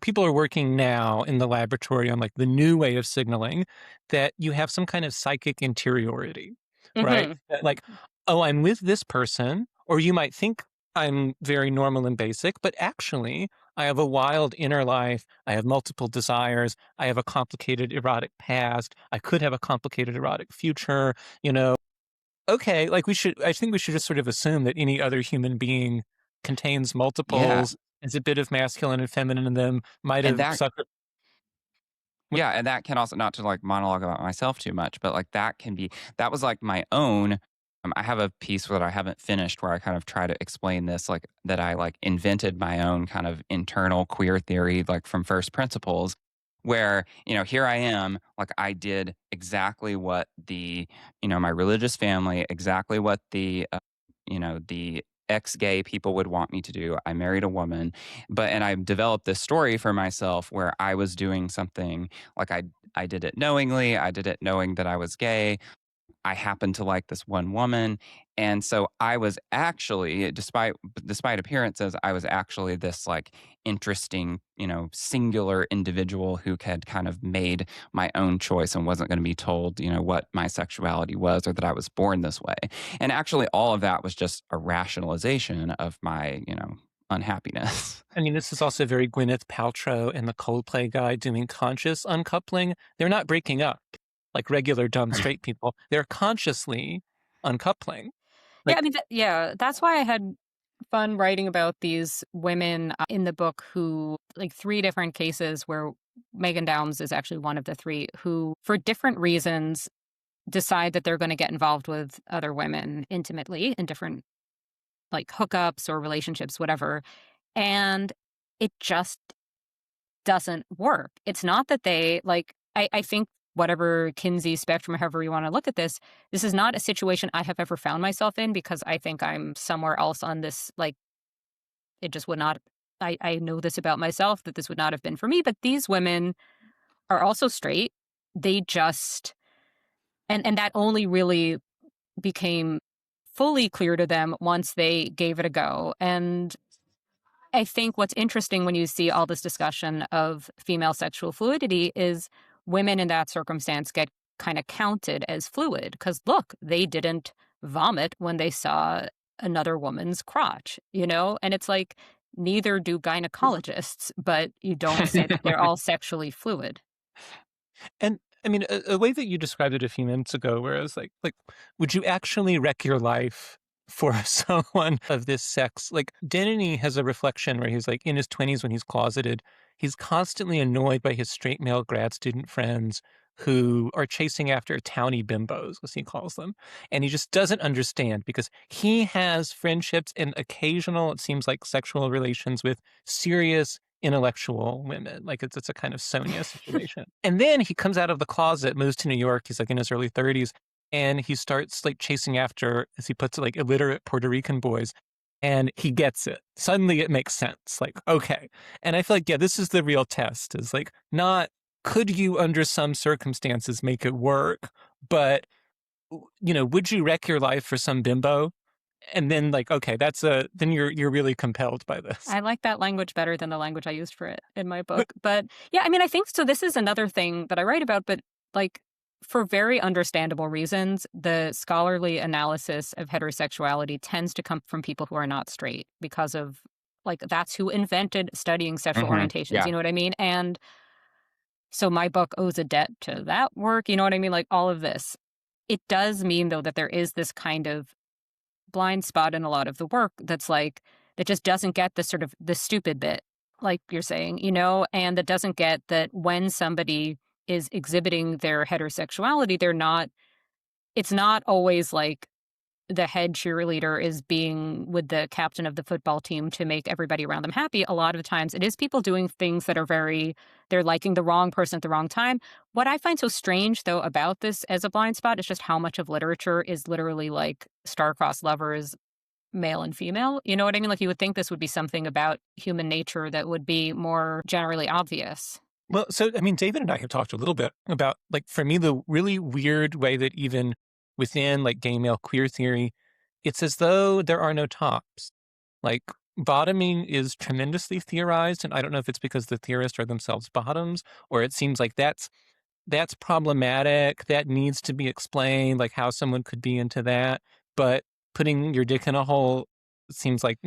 people are working now in the laboratory on like the new way of signaling that you have some kind of psychic interiority, right? Hmm. That like, oh, I'm with this person, or you might think I'm very normal and basic, but actually I have a wild inner life. I have multiple desires. I have a complicated erotic past. I could have a complicated erotic future, Okay, like I think we should just sort of assume that any other human being contains Yeah. multiples, is a bit of masculine and feminine in them, might And have that suffered. Yeah, and that can also, not to like monologue about myself too much, but like that was like my own. I have a piece that I haven't finished where I kind of try to explain this, like that I like invented my own kind of internal queer theory, like from first principles, where, here I am, like I did exactly what my religious family, exactly what the ex-gay people would want me to do. I married a woman, and I developed this story for myself where I was doing something like I did it knowingly. I did it knowing that I was gay. I happened to like this one woman. And so I was actually, despite appearances, I was actually this like interesting, singular individual who had kind of made my own choice and wasn't going to be told, what my sexuality was or that I was born this way. And actually, all of that was just a rationalization of my, unhappiness. I mean, this is also very Gwyneth Paltrow and the Coldplay guy doing conscious uncoupling. They're not breaking up like regular dumb straight people. They're consciously uncoupling. Yeah, I Like, mean, that's why I had fun writing about these women in the book who, like, three different cases where Megan Downs is actually one of the three who, for different reasons, decide that they're going to get involved with other women intimately in different, like, hookups or relationships, whatever. And it just doesn't work. It's not that they, like, I think whatever Kinsey spectrum, however you want to look at this is not a situation I have ever found myself in because I think I'm somewhere else on this, like, it just would not, I know this about myself that this would not have been for me. But these women are also straight. They just, and that only really became fully clear to them once they gave it a go. And I think what's interesting when you see all this discussion of female sexual fluidity is women in that circumstance get kind of counted as fluid because look, they didn't vomit when they saw another woman's crotch, And it's like neither do gynecologists, but you don't say that they're all sexually fluid. and I mean, a way that you described it a few minutes ago, where I was like, would you actually wreck your life for someone of this sex? Like, Denny has a reflection where he's like in his 20s when he's closeted, he's constantly annoyed by his straight male grad student friends who are chasing after towny bimbos, as he calls them. And he just doesn't understand because he has friendships and occasional, it seems like, sexual relations with serious intellectual women. Like it's a kind of Sonia situation. And then he comes out of the closet, moves to New York. He's like in his early 30s. And he starts like chasing after, as he puts it, like illiterate Puerto Rican boys. And he gets it. Suddenly it makes sense. Like, okay. And I feel like, yeah, this is the real test is like not could you under some circumstances make it work, but would you wreck your life for some bimbo? And then like, okay, then you're really compelled by this. I like that language better than the language I used for it in my book. But yeah, I mean, I think so. This is another thing that I write about, but like for very understandable reasons, the scholarly analysis of heterosexuality tends to come from people who are not straight because of like that's who invented studying sexual orientations. Yeah. You know what I mean? And so my book owes a debt to that work. You know what I mean? Like all of this. It does mean, though, that there is this kind of blind spot in a lot of the work that's like, that just doesn't get the sort of the stupid bit, like you're saying, and that doesn't get that when somebody is exhibiting their heterosexuality, it's not always like the head cheerleader is being with the captain of the football team to make everybody around them happy. A lot of the times it is people doing things that are they're liking the wrong person at the wrong time. What I find so strange, though, about this as a blind spot is just how much of literature is literally like star-crossed lovers, male and female. You know what I mean? Like you would think this would be something about human nature that would be more generally obvious. Well, so, I mean, David and I have talked a little bit about, like, for me, the really weird way that even within, like, gay male queer theory, it's as though there are no tops. Like, bottoming is tremendously theorized, and I don't know if it's because the theorists are themselves bottoms, or it seems like that's problematic, that needs to be explained, like how someone could be into that, but putting your dick in a hole seems like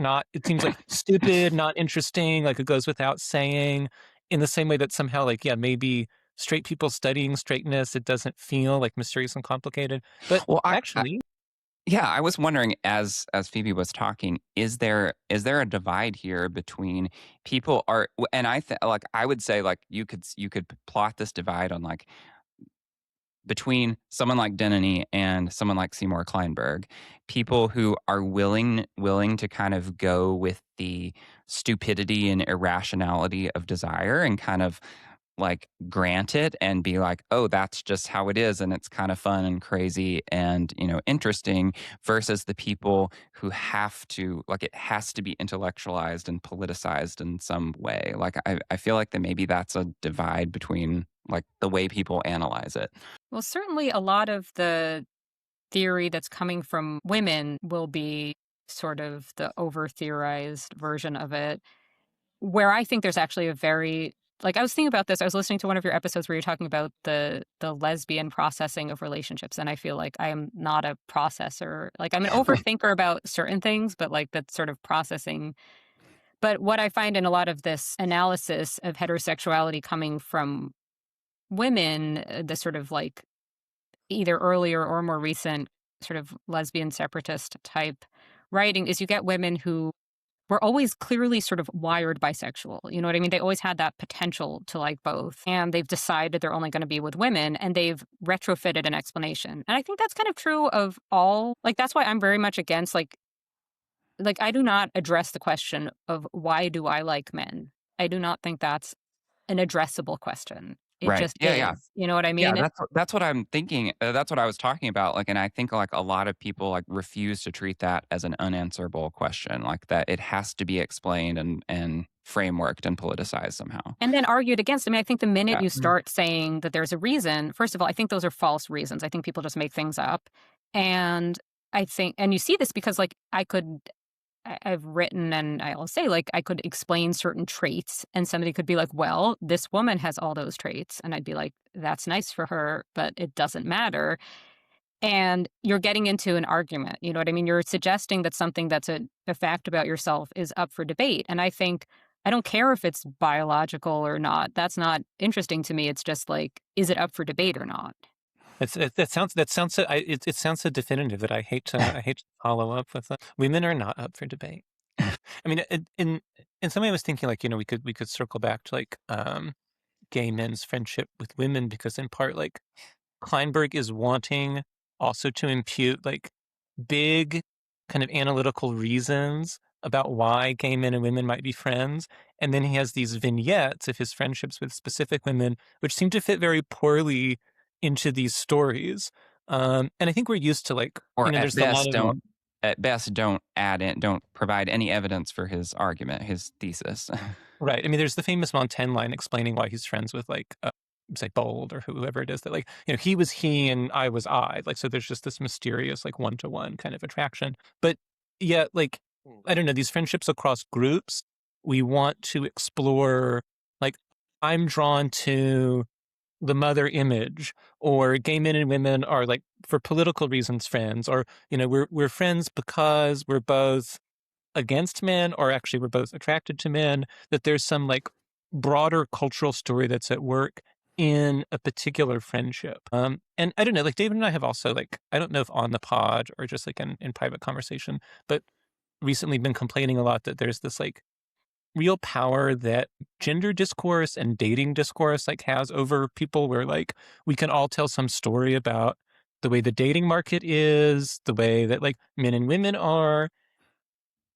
stupid, not interesting, like it goes without saying in the same way that somehow like, yeah, maybe straight people studying straightness, it doesn't feel like mysterious and complicated. But Well, actually, yeah, I was wondering as Phoebe was talking, is there a divide here between people are and like I would say like you could plot this divide on like between someone like Denny and someone like Seymour Kleinberg, people who are willing to kind of go with the stupidity and irrationality of desire and kind of like grant it and be like, oh, that's just how it is and it's kind of fun and crazy and interesting, versus the people who have to like it has to be intellectualized and politicized in some way. Like I feel like that maybe that's a divide between like the way people analyze it. Well, certainly a lot of the theory that's coming from women will be sort of the over theorized version of it, where I think there's actually a very like I was thinking about this. I was listening to one of your episodes where you're talking about the lesbian processing of relationships, and I feel like I am not a processor. Like I'm an overthinker about certain things, but like that sort of processing. But what I find in a lot of this analysis of heterosexuality coming from women, the sort of like either earlier or more recent sort of lesbian separatist type writing, is you get women who were always clearly sort of wired bisexual. You know what I mean? They always had that potential to like both. And they've decided they're only going to be with women and they've retrofitted an explanation. And I think that's kind of true of all. Like, that's why I'm very much against like I do not address the question of why do I like men? I do not think that's an addressable question. It Right. just Yeah, yeah. is. You know what I Yeah, mean? that's what I'm thinking. That's what I was talking about. Like, and I think like a lot of people like refuse to treat that as an unanswerable question, like that it has to be explained and frameworked and politicized somehow. And then argued against. I mean, I think the minute Yeah. you start saying that there's a reason, first of all, I think those are false reasons. I think people just make things up. And I think, and you see this because like I've written and I'll say like I could explain certain traits and somebody could be like, well, this woman has all those traits. And I'd be like, that's nice for her, but it doesn't matter. And you're getting into an argument. You know what I mean? You're suggesting that something that's a fact about yourself is up for debate. And I think I don't care if it's biological or not. That's not interesting to me. It's just like, is it up for debate or not? It sounds so definitive that I hate to follow up with that. Women are not up for debate. I mean, in some way, I was thinking like we could circle back to like gay men's friendship with women because in part like Kleinberg is wanting also to impute like big kind of analytical reasons about why gay men and women might be friends. And then he has these vignettes of his friendships with specific women, which seem to fit very poorly into these stories. And I think we're used to like, Or there's a lot of at best don't provide any evidence for his argument, his thesis. right. I mean, there's the famous Montaigne line explaining why he's friends with like, say Bold or whoever it is that like, he was he and I was I. Like, so there's just this mysterious like one-to-one kind of attraction. But yet, like, I don't know, these friendships across groups, we want to explore, like, I'm drawn to the mother image, or gay men and women are like for political reasons friends, or we're friends because we're both against men, or actually we're both attracted to men, that there's some like broader cultural story that's at work in a particular friendship. And I don't know, like David and I have also like, I don't know if on the pod or just like in private conversation, but recently been complaining a lot that there's this like real power that gender discourse and dating discourse like has over people, where like we can all tell some story about the way the dating market is, the way that like men and women are.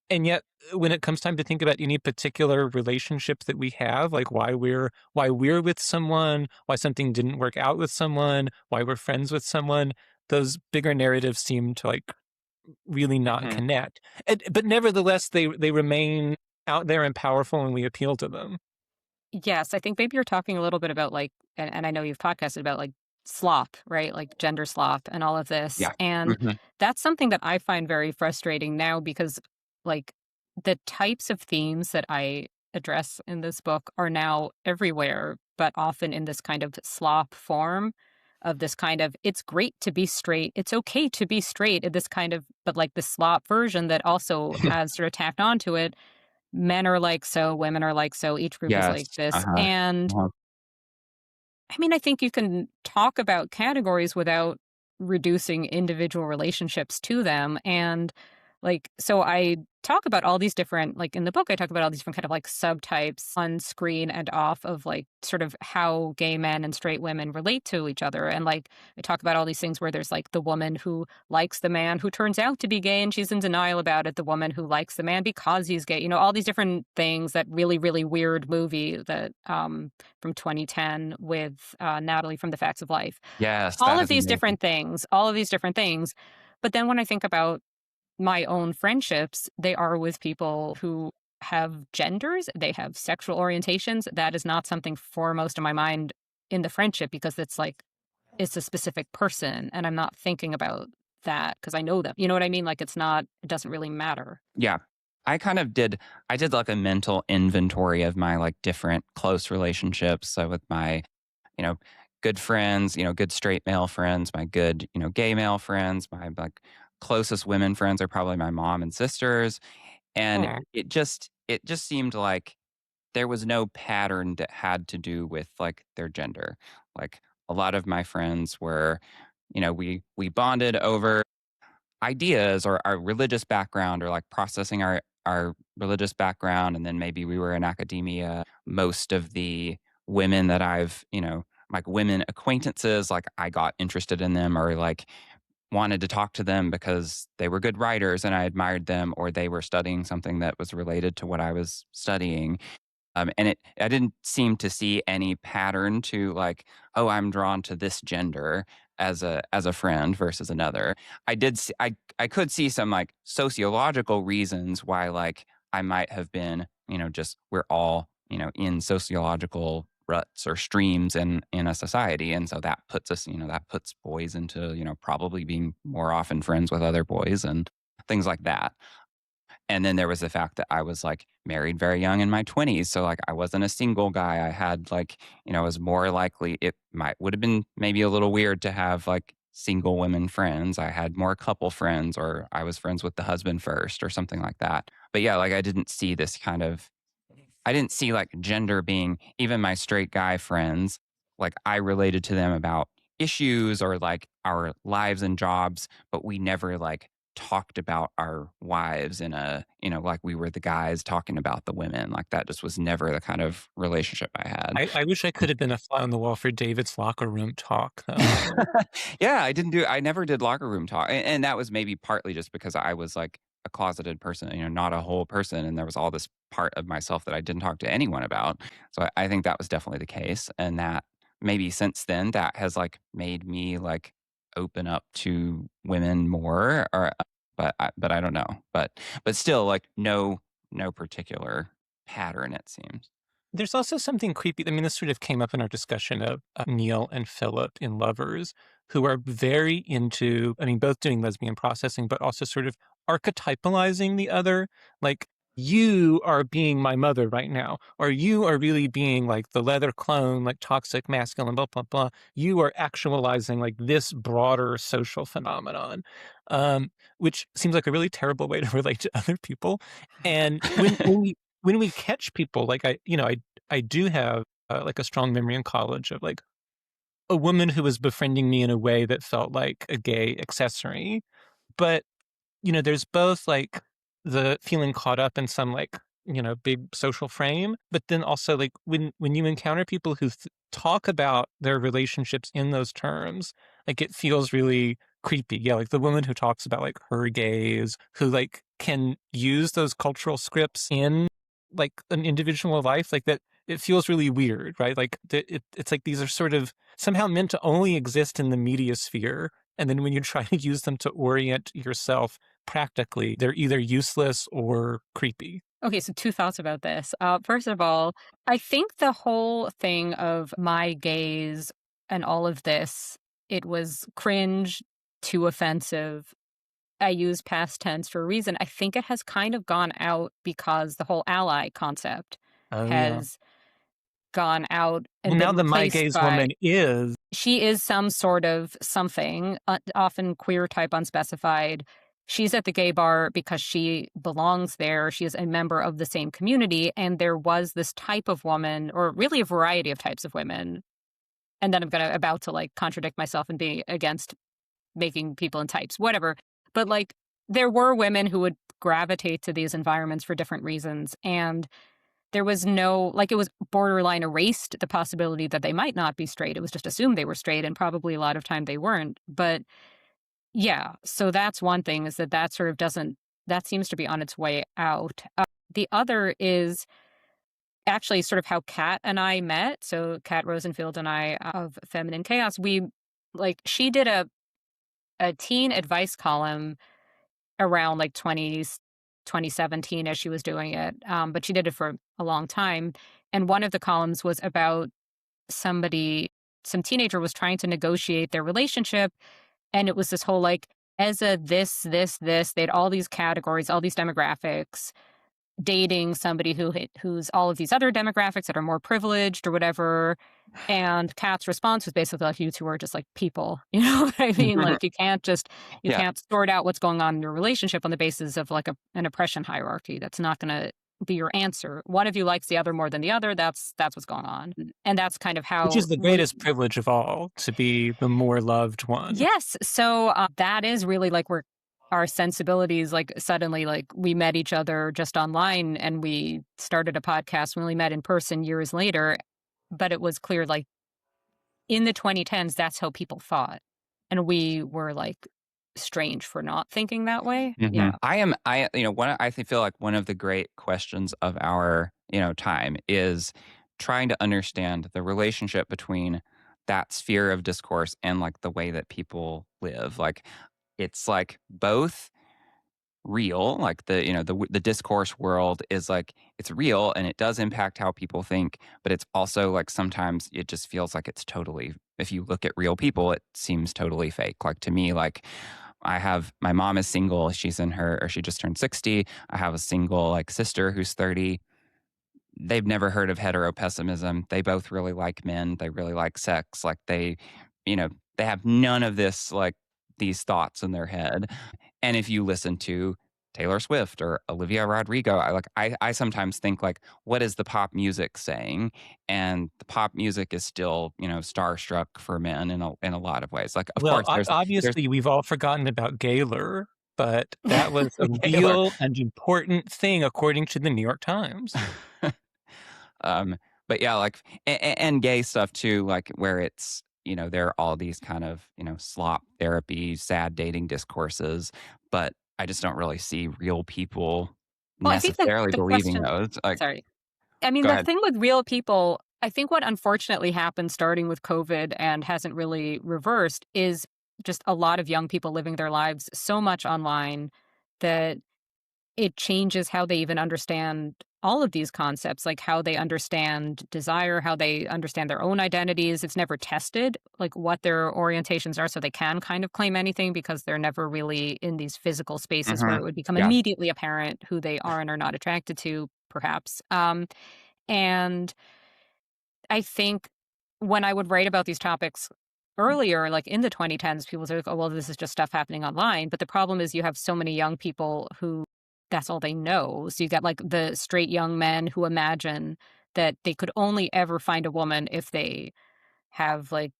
And yet when it comes time to think about any particular relationship that we have, like why we're with someone, why something didn't work out with someone, why we're friends with someone, those bigger narratives seem to like really not Mhm. connect. But nevertheless, they remain out there and powerful, and we appeal to them. Yes, I think maybe you're talking a little bit about like, and I know you've podcasted about like slop, right? Like gender slop and all of this. Yeah. And Mhm. that's something that I find very frustrating now because like the types of themes that I address in this book are now everywhere, but often in this kind of slop form of this kind of, it's great to be straight. It's okay to be straight. This kind of, but like the slop version that also has sort of tacked onto it, men are like so, women are like so, each group is Yes. like this. Uh-huh. And Uh-huh. I mean, I think you can talk about categories without reducing individual relationships to them. And like, so I talk about all these different, like in the book, I talk about all these different kind of like subtypes on screen and off of like sort of how gay men and straight women relate to each other. And like, I talk about all these things where there's like the woman who likes the man who turns out to be gay and she's in denial about it, the woman who likes the man because he's gay, all these different things. That really, really weird movie that, from 2010 with Natalie from The Facts of Life. Yes, All that of is these amazing. different things, all of these different things. But then when I think about my own friendships, they are with people who have genders, they have sexual orientations. That is not something foremost in my mind in the friendship because it's like, it's a specific person and I'm not thinking about that because I know them. You know what I mean? Like, it doesn't really matter. Yeah. I did like a mental inventory of my like different close relationships. So with my, you know, good friends, good straight male friends, my good, gay male friends, my like closest women friends are probably my mom and sisters. And Oh. it just seemed like there was no pattern that had to do with like their gender. Like a lot of my friends were, we bonded over ideas or our religious background or like processing our religious background, and then maybe we were in academia. Most of the women that I've, like women acquaintances, like I got interested in them or like wanted to talk to them because they were good writers and I admired them, or they were studying something that was related to what I was studying. And I didn't seem to see any pattern to like, oh, I'm drawn to this gender as a friend versus another. I could see some like sociological reasons why like I might have been, just we're all, in sociological ruts or streams in a society. And so that puts boys into, probably being more often friends with other boys and things like that. And then there was the fact that I was like married very young in my 20s. So like I wasn't a single guy. I had like, I was more likely it would have been maybe a little weird to have like single women friends. I had more couple friends, or I was friends with the husband first or something like that. But yeah, like I didn't see like gender being, even my straight guy friends, like I related to them about issues or like our lives and jobs, but we never like talked about our wives in a, like we were the guys talking about the women. Like that just was never the kind of relationship I had. I wish I could have been a fly on the wall for David's locker room talk, though. Yeah, I never did locker room talk. And that was maybe partly just because I was like a closeted person, not a whole person. And there was all this part of myself that I didn't talk to anyone about. So I think that was definitely the case. And that maybe since then that has like made me like open up to women more or but I don't know. But still like no particular pattern it seems. There's also something creepy. I mean, this sort of came up in our discussion of Neil and Philip in Lovers, who are very into, I mean, both doing lesbian processing, but also sort of archetypalizing the other. Like, you are being my mother right now, or you are really being like the leather clone, like toxic masculine, blah, blah, blah. You are actualizing like this broader social phenomenon, which seems like a really terrible way to relate to other people. And when we catch people, like I do have like a strong memory in college of like a woman who was befriending me in a way that felt like a gay accessory. But, there's both like the feeling caught up in some like, big social frame, but then also like when you encounter people who talk about their relationships in those terms, like it feels really creepy. Yeah, like the woman who talks about like her gays, who like can use those cultural scripts in like an individual life, like that it feels really weird, right? Like it's like these are sort of somehow meant to only exist in the media sphere. And then when you try to use them to orient yourself practically, they're either useless or creepy. Okay, so two thoughts about this. First of all, I think the whole thing of my gaze and all of this, it was cringe, too offensive. I use past tense for a reason. I think it has kind of gone out because the whole ally concept Oh, yeah. has gone out Well, and now been the my replaced gays by woman is. she is some sort of something, often queer type unspecified. She's at the gay bar because she belongs there. She is a member of the same community. And there was this type of woman, or really a variety of types of women. And then I'm about to like contradict myself and be against making people in types, whatever. But like there were women who would gravitate to these environments for different reasons. And there was no, like, it was borderline erased the possibility that they might not be straight. It was just assumed they were straight, and probably a lot of time they weren't. But yeah, so that's one thing, is that sort of doesn't, that seems to be on its way out. The other is actually sort of how Kat and I met. So Kat Rosenfield and I of Feminine Chaos, she did a teen advice column around like 2017 as she was doing it. But she did it for a long time. And one of the columns was about some teenager was trying to negotiate their relationship. And it was this whole like, as a this, they had all these categories, all these demographics, dating somebody who's all of these other demographics that are more privileged or whatever. And Kat's response was basically like, you two are just like people. You know what I mean? Like you Yeah. can't sort out what's going on in your relationship on the basis of like an oppression hierarchy. That's not going to be your answer. One of you likes the other more than the other. That's what's going on. And that's kind of Which how is the greatest privilege of all, to be the more loved one. yes. So that is really like where our sensibilities, like suddenly, like we met each other just online and we started a podcast when we met in person years later. But it was clear, like in the 2010s, that's how people thought. And we were like strange for not thinking that way. Yeah. Feel like one of the great questions of our, time is trying to understand the relationship between that sphere of discourse and like the way that people live. Like it's like both real, like the discourse world is like it's real and it does impact how people think, but it's also like sometimes it just feels like it's totally, if you look at real people, it seems totally fake. Like to me, like my mom is single, she just turned 60. I have a single like sister who's 30. They've never heard of heteropessimism. They both really like men. They really like sex. Like they have none of this, like these thoughts in their head. And if you listen to Taylor Swift or Olivia Rodrigo, I sometimes think like, what is the pop music saying? And the pop music is still, starstruck for men in a lot of ways. Like, of Well, course, there's obviously, we've all forgotten about Gaylor, but that was a Taylor. real and important thing according to the New York Times. um, but yeah, like and gay stuff too, like where it's there are all these kind of slop therapy, sad dating discourses, but I just don't really see real people Well, I think necessarily the believing question, those. Like, sorry. I mean, go the ahead. thing with real people, I think what unfortunately happened starting with COVID and hasn't really reversed is just a lot of young people living their lives so much online that it changes how they even understand all of these concepts, like how they understand desire, how they understand their own identities. It's never tested, like what their orientations are, so they can kind of claim anything because they're never really in these physical spaces where Hmm. it would become Yeah. immediately apparent who they are and are not attracted to, perhaps. And I think when I would write about these topics earlier, like in the 2010s, people say, oh, well, this is just stuff happening online. But the problem is you have so many young people who that's all they know. So you got like the straight young men who imagine that they could only ever find a woman if they have like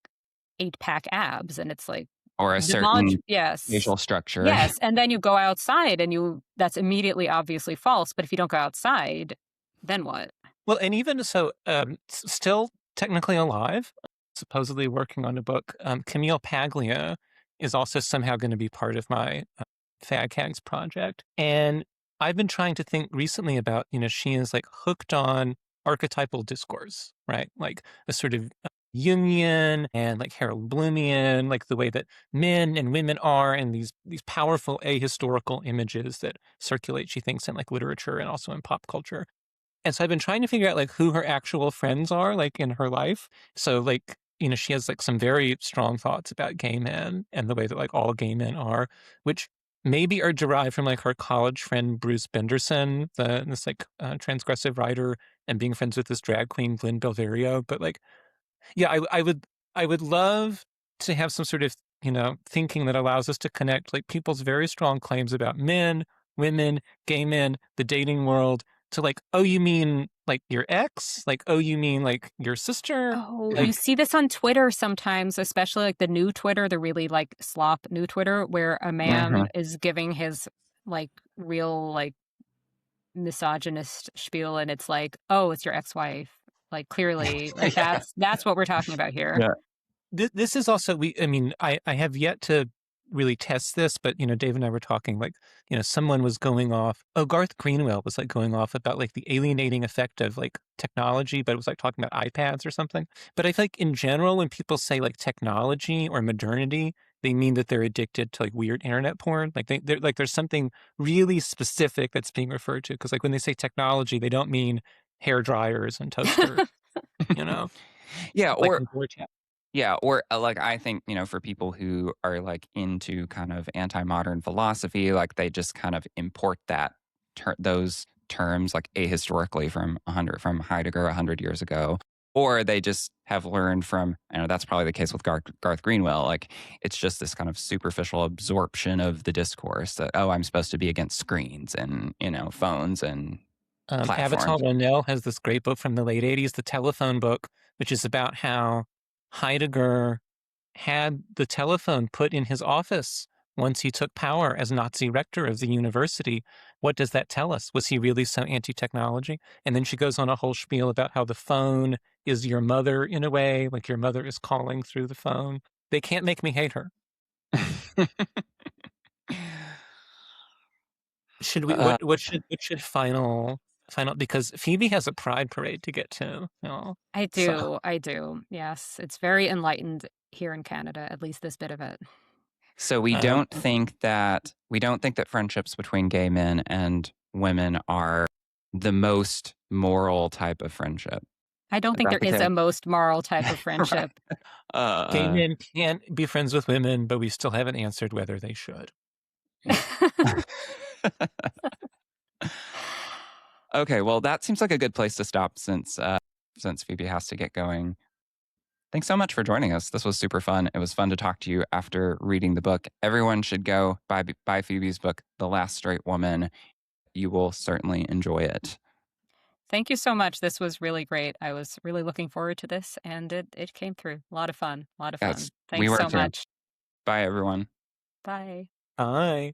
8-pack abs. And it's like, Or a the knowledge, certain yes. facial structure. Yes. And then you go outside and that's immediately obviously false. But if you don't go outside, then what? Well, and even so, still technically alive, supposedly working on a book. Camille Paglia is also somehow going to be part of my Fag Hags project. And I've been trying to think recently about, she is like hooked on archetypal discourse, right? Like a sort of Jungian and like Harold Bloomian, like the way that men and women are, and these powerful ahistorical images that circulate, she thinks, in like literature and also in pop culture. And so I've been trying to figure out like who her actual friends are, like in her life. So like, she has like some very strong thoughts about gay men and the way that like all gay men are, which maybe are derived from like her college friend Bruce Benderson, this like transgressive writer, and being friends with this drag queen Glenn Belverio. But like, yeah, I would love to have some sort of thinking that allows us to connect like people's very strong claims about men, women, gay men, the dating world, to like, oh, you mean like your ex? Like, oh, you mean like your sister? Oh, you Like, see this on Twitter sometimes, especially like the new Twitter, the really like slop new Twitter, where a man Hmm. is giving his like real like misogynist spiel, and it's like, oh, it's your ex-wife. Like clearly, like Yeah. that's what we're talking about here. Yeah. this is also, I mean, I have yet to really test this, but Dave and I were talking like, someone was going off. Oh, Garth Greenwell was like going off about like the alienating effect of like technology, but it was like talking about iPads or something. But I feel like in general, when people say like technology or modernity, they mean that they're addicted to like weird internet porn. Like they're like there's something really specific that's being referred to. Because like when they say technology, they don't mean hair dryers and toasters, Yeah. like Or in VorChat. Yeah, or like I think, for people who are like into kind of anti-modern philosophy, like they just kind of import those terms like ahistorically from Heidegger 100 years ago, or they just have learned from. I know that's probably the case with Garth Greenwell. Like it's just this kind of superficial absorption of the discourse that I'm supposed to be against screens and phones and Avital platforms. Ronell has this great book from the late 80s, The Telephone Book, which is about how Heidegger had the telephone put in his office once he took power as Nazi rector of the university. What does that tell us? Was he really so anti-technology? And then she goes on a whole spiel about how the phone is your mother in a way, like your mother is calling through the phone. They can't make me hate her. Should we? Uh, What should final? Because Phoebe has a pride parade to get to. So I do. Yes, it's very enlightened here in Canada, at least this bit of it. So um, we don't think that friendships between gay men and women are the most moral type of friendship. I don't Is think that there the is a case? most moral type of Right. friendship. gay Uh, men can't be friends with women, but we still haven't answered whether they should. okay, well, that seems like a good place to stop since Phoebe has to get going. Thanks so much for joining us. This was super fun. It was fun to talk to you after reading the book. Everyone should go buy Phoebe's book, The Last Straight Woman. You will certainly enjoy it. Thank you so much. This was really great. I was really looking forward to this, and it came through. A lot of fun. A lot of Yes, fun. we Thanks were so too. much. Bye, everyone. Bye. Bye.